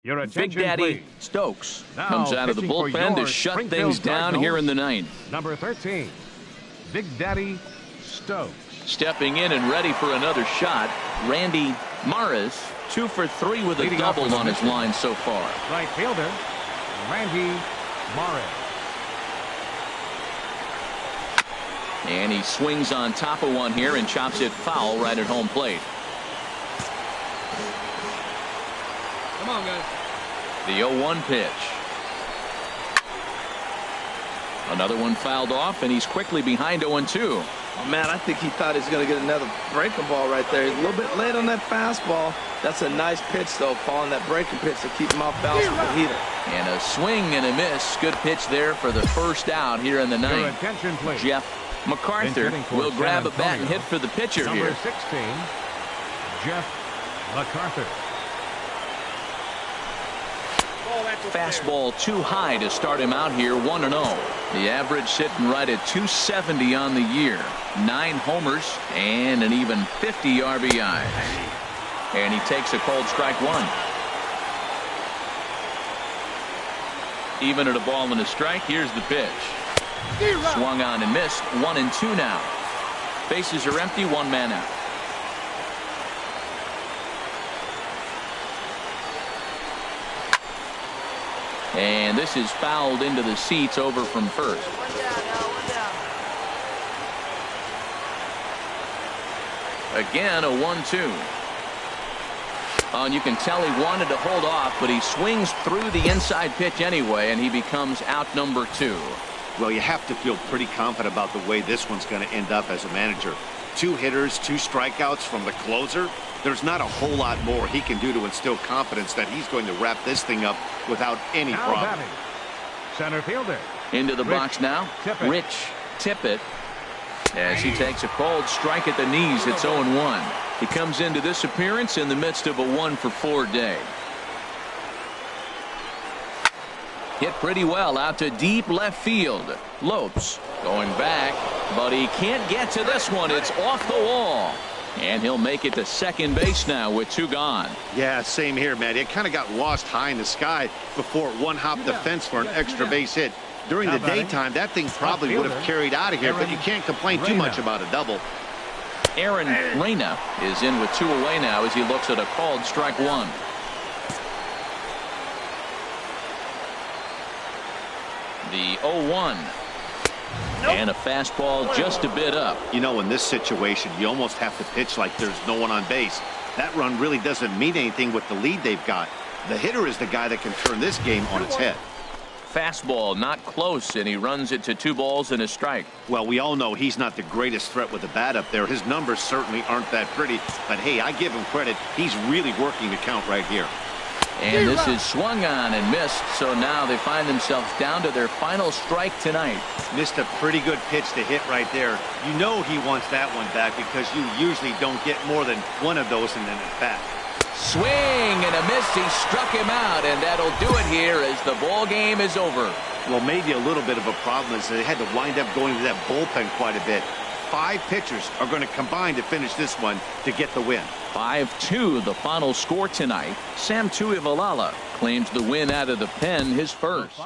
Your attention, Big Daddy please. Stokes Now comes out of the pitching for bullpen to your shut Springfield things down Cardinals, here in the 9th. Number 13, Big Daddy Stokes. Stepping in and ready for another shot, Randy Maris, 2 for 3 with a Leading off double with a on his mission. line so far. Right fielder, Randy Morris. And he swings on top of one here and chops it foul right at home plate. Come on, guys. The 0-1 pitch. Another one fouled off, and he's quickly behind 0-2. Oh, man, I think he thought he was going to get another breaking ball right there. He's a little bit late on that fastball. That's a nice pitch, though, calling that breaking pitch to keep him off balance with the heater. And a swing and a miss. Good pitch there for the first out here in the Your ninth. attention, please. Jeff MacArthur will grab a bat and hit for the pitcher Number here. 16, Jeff MacArthur. Fastball too high to start him out here, 1-0. The average sitting right at 270 on the year. 9 homers and an even 50 RBIs. And he takes a cold strike one. Even at a ball and a strike, here's the pitch. Swung on and missed. 1-2 now. Bases are empty, 1 man out. And this is fouled into the seats over from first. Again, a 1-2. And you can tell he wanted to hold off, but he swings through the inside pitch anyway, and he becomes out number 2. Well, you have to feel pretty confident about the way this one's going to end up as a manager. 2 hitters, 2 strikeouts from the closer. There's not a whole lot more he can do to instill confidence that he's going to wrap this thing up without any Now problem. batting, center fielder. Into the Rich box now. Tippett. Rich Tippett. As he takes a cold strike at the knees, it's 0-1. He comes into this appearance in the midst of a 1-for-4 day. Hit pretty well out to deep left field. Lopes going back, but he can't get to this one. It's off the wall. And he'll make it to second base now with 2 gone. Yeah, same here, man. It kind of got lost high in the sky before it one-hopped the fence for an extra base hit. During the daytime, that thing probably would have carried out of here, but you can't complain too much about a double. Aaron Reyna is in with 2 away now as he looks at a called strike one. The 0-1. And a fastball just a bit up. You know, in this situation, you almost have to pitch like there's no one on base. That run really doesn't mean anything with the lead they've got. The hitter is the guy that can turn this game on its head. Fastball not close, and he runs it to 2 balls and a strike. Well, we all know he's not the greatest threat with the bat up there. His numbers certainly aren't that pretty, but hey, I give him credit. He's really working the count right here. And this is swung on and missed, so now they find themselves down to their final strike tonight. Missed a pretty good pitch to hit right there. You know he wants that one back because you usually don't get more than one of those in an at-bat. Swing and a miss. He struck him out, and that'll do it here as the ball game is over. Well, maybe a little bit of a problem is they had to wind up going to that bullpen quite a bit. 5 pitchers are going to combine to finish this one to get the win. 5-2 the final score tonight. Sam Tuivailala claims the win out of the pen, his first.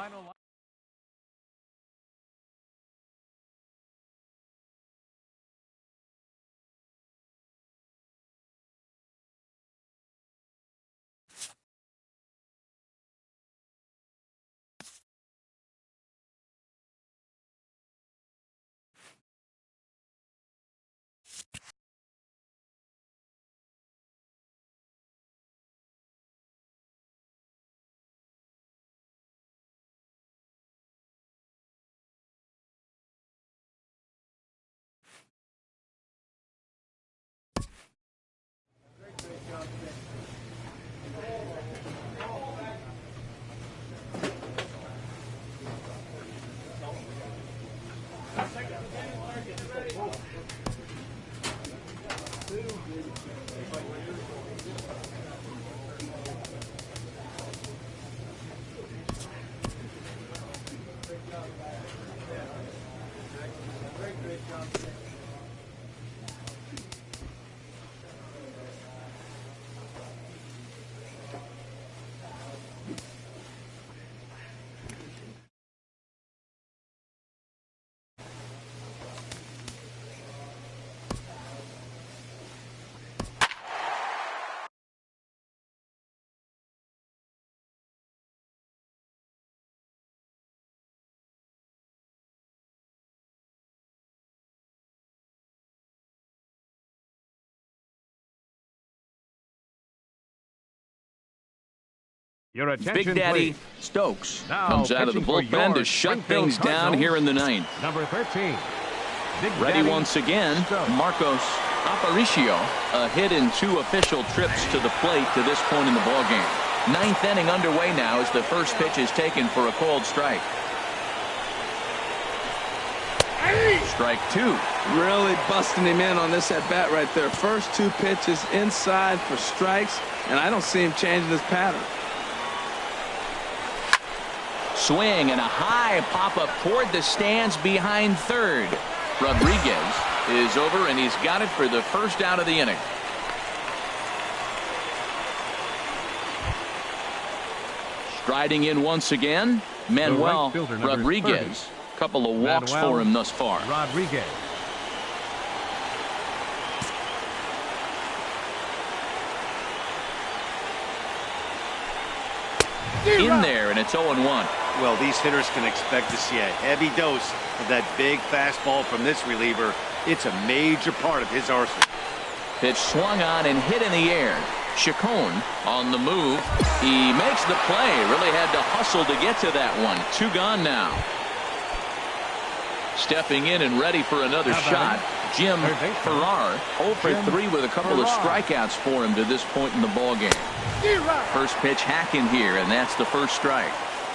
Your attention, Big Daddy please. Stokes Now comes out of the pitching for bullpen your to shut Springfield things down Cardinals, here in the ninth. Number 13. Big Ready Daddy once again, Stokes. Marcos Aparicio. A hit in 2 official trips to the plate to this point in the ballgame. 9th inning underway now as the first pitch is taken for a called strike. Strike 2. Really busting him in on this at bat right there. First 2 pitches inside for strikes, and I don't see him changing his pattern. Swing and a high pop-up toward the stands behind third. Rodriguez is over, and he's got it for the first out of the inning. Striding in once again, Manuel Rodriguez. Couple of walks for him thus far. Rodriguez. In there, and it's 0-1. Well, these hitters can expect to see a heavy dose of that big fastball from this reliever. It's a major part of his arsenal. Pitch swung on and hit in the air. Chacon on the move. He makes the play. Really had to hustle to get to that one. 2 gone now. Stepping in and ready for another shot, Jim Farrar. 0 for 3 with a couple of strikeouts for him to this point in the ballgame. First pitch hacking here, and that's the first strike.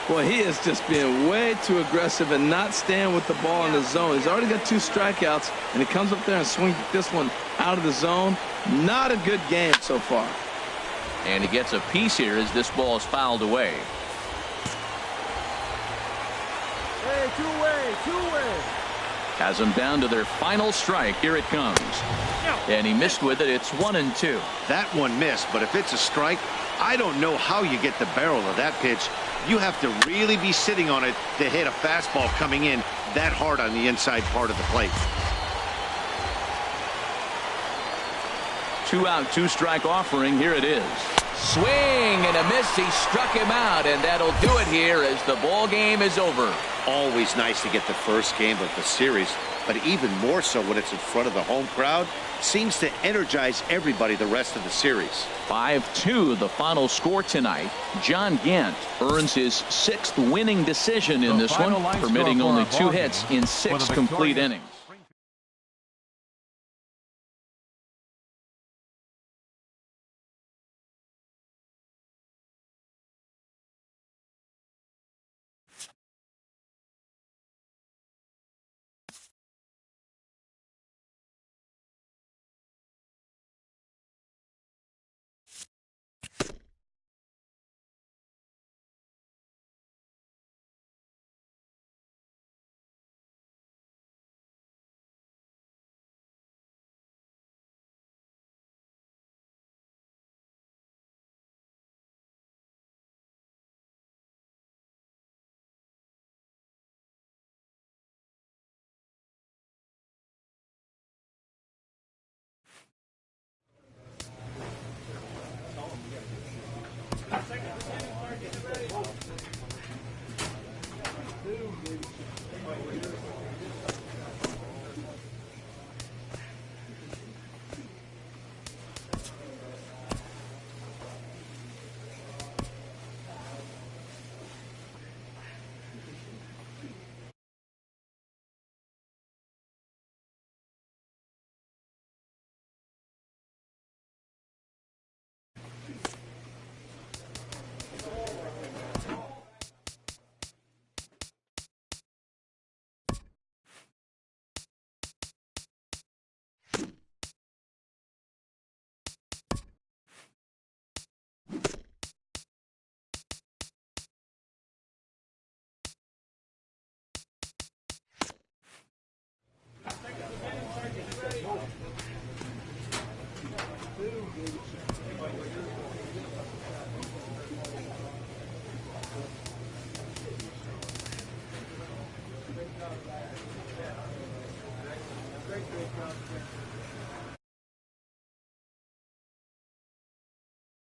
Boy, he is just being way too aggressive and not staying with the ball in the zone. He's already got 2 strikeouts, and he comes up there and swings this one out of the zone. Not a good game so far. And he gets a piece here as this ball is fouled away. Hey, two-way. Has them down to their final strike. Here it comes. And he missed with it. It's 1-2. That one missed, but if it's a strike, I don't know how you get the barrel of that pitch. You have to really be sitting on it to hit a fastball coming in that hard on the inside part of the plate. 2 out, 2 strike offering. Here it is. Swing and a miss. He struck him out, and that'll do it here as the ball game is over. Always nice to get the first game of the series, but even more so when it's in front of the home crowd. Seems to energize everybody the rest of the series. 5-2 the final score tonight. John Gant earns his 6th winning decision in this one, permitting only 2 hits in 6 complete innings.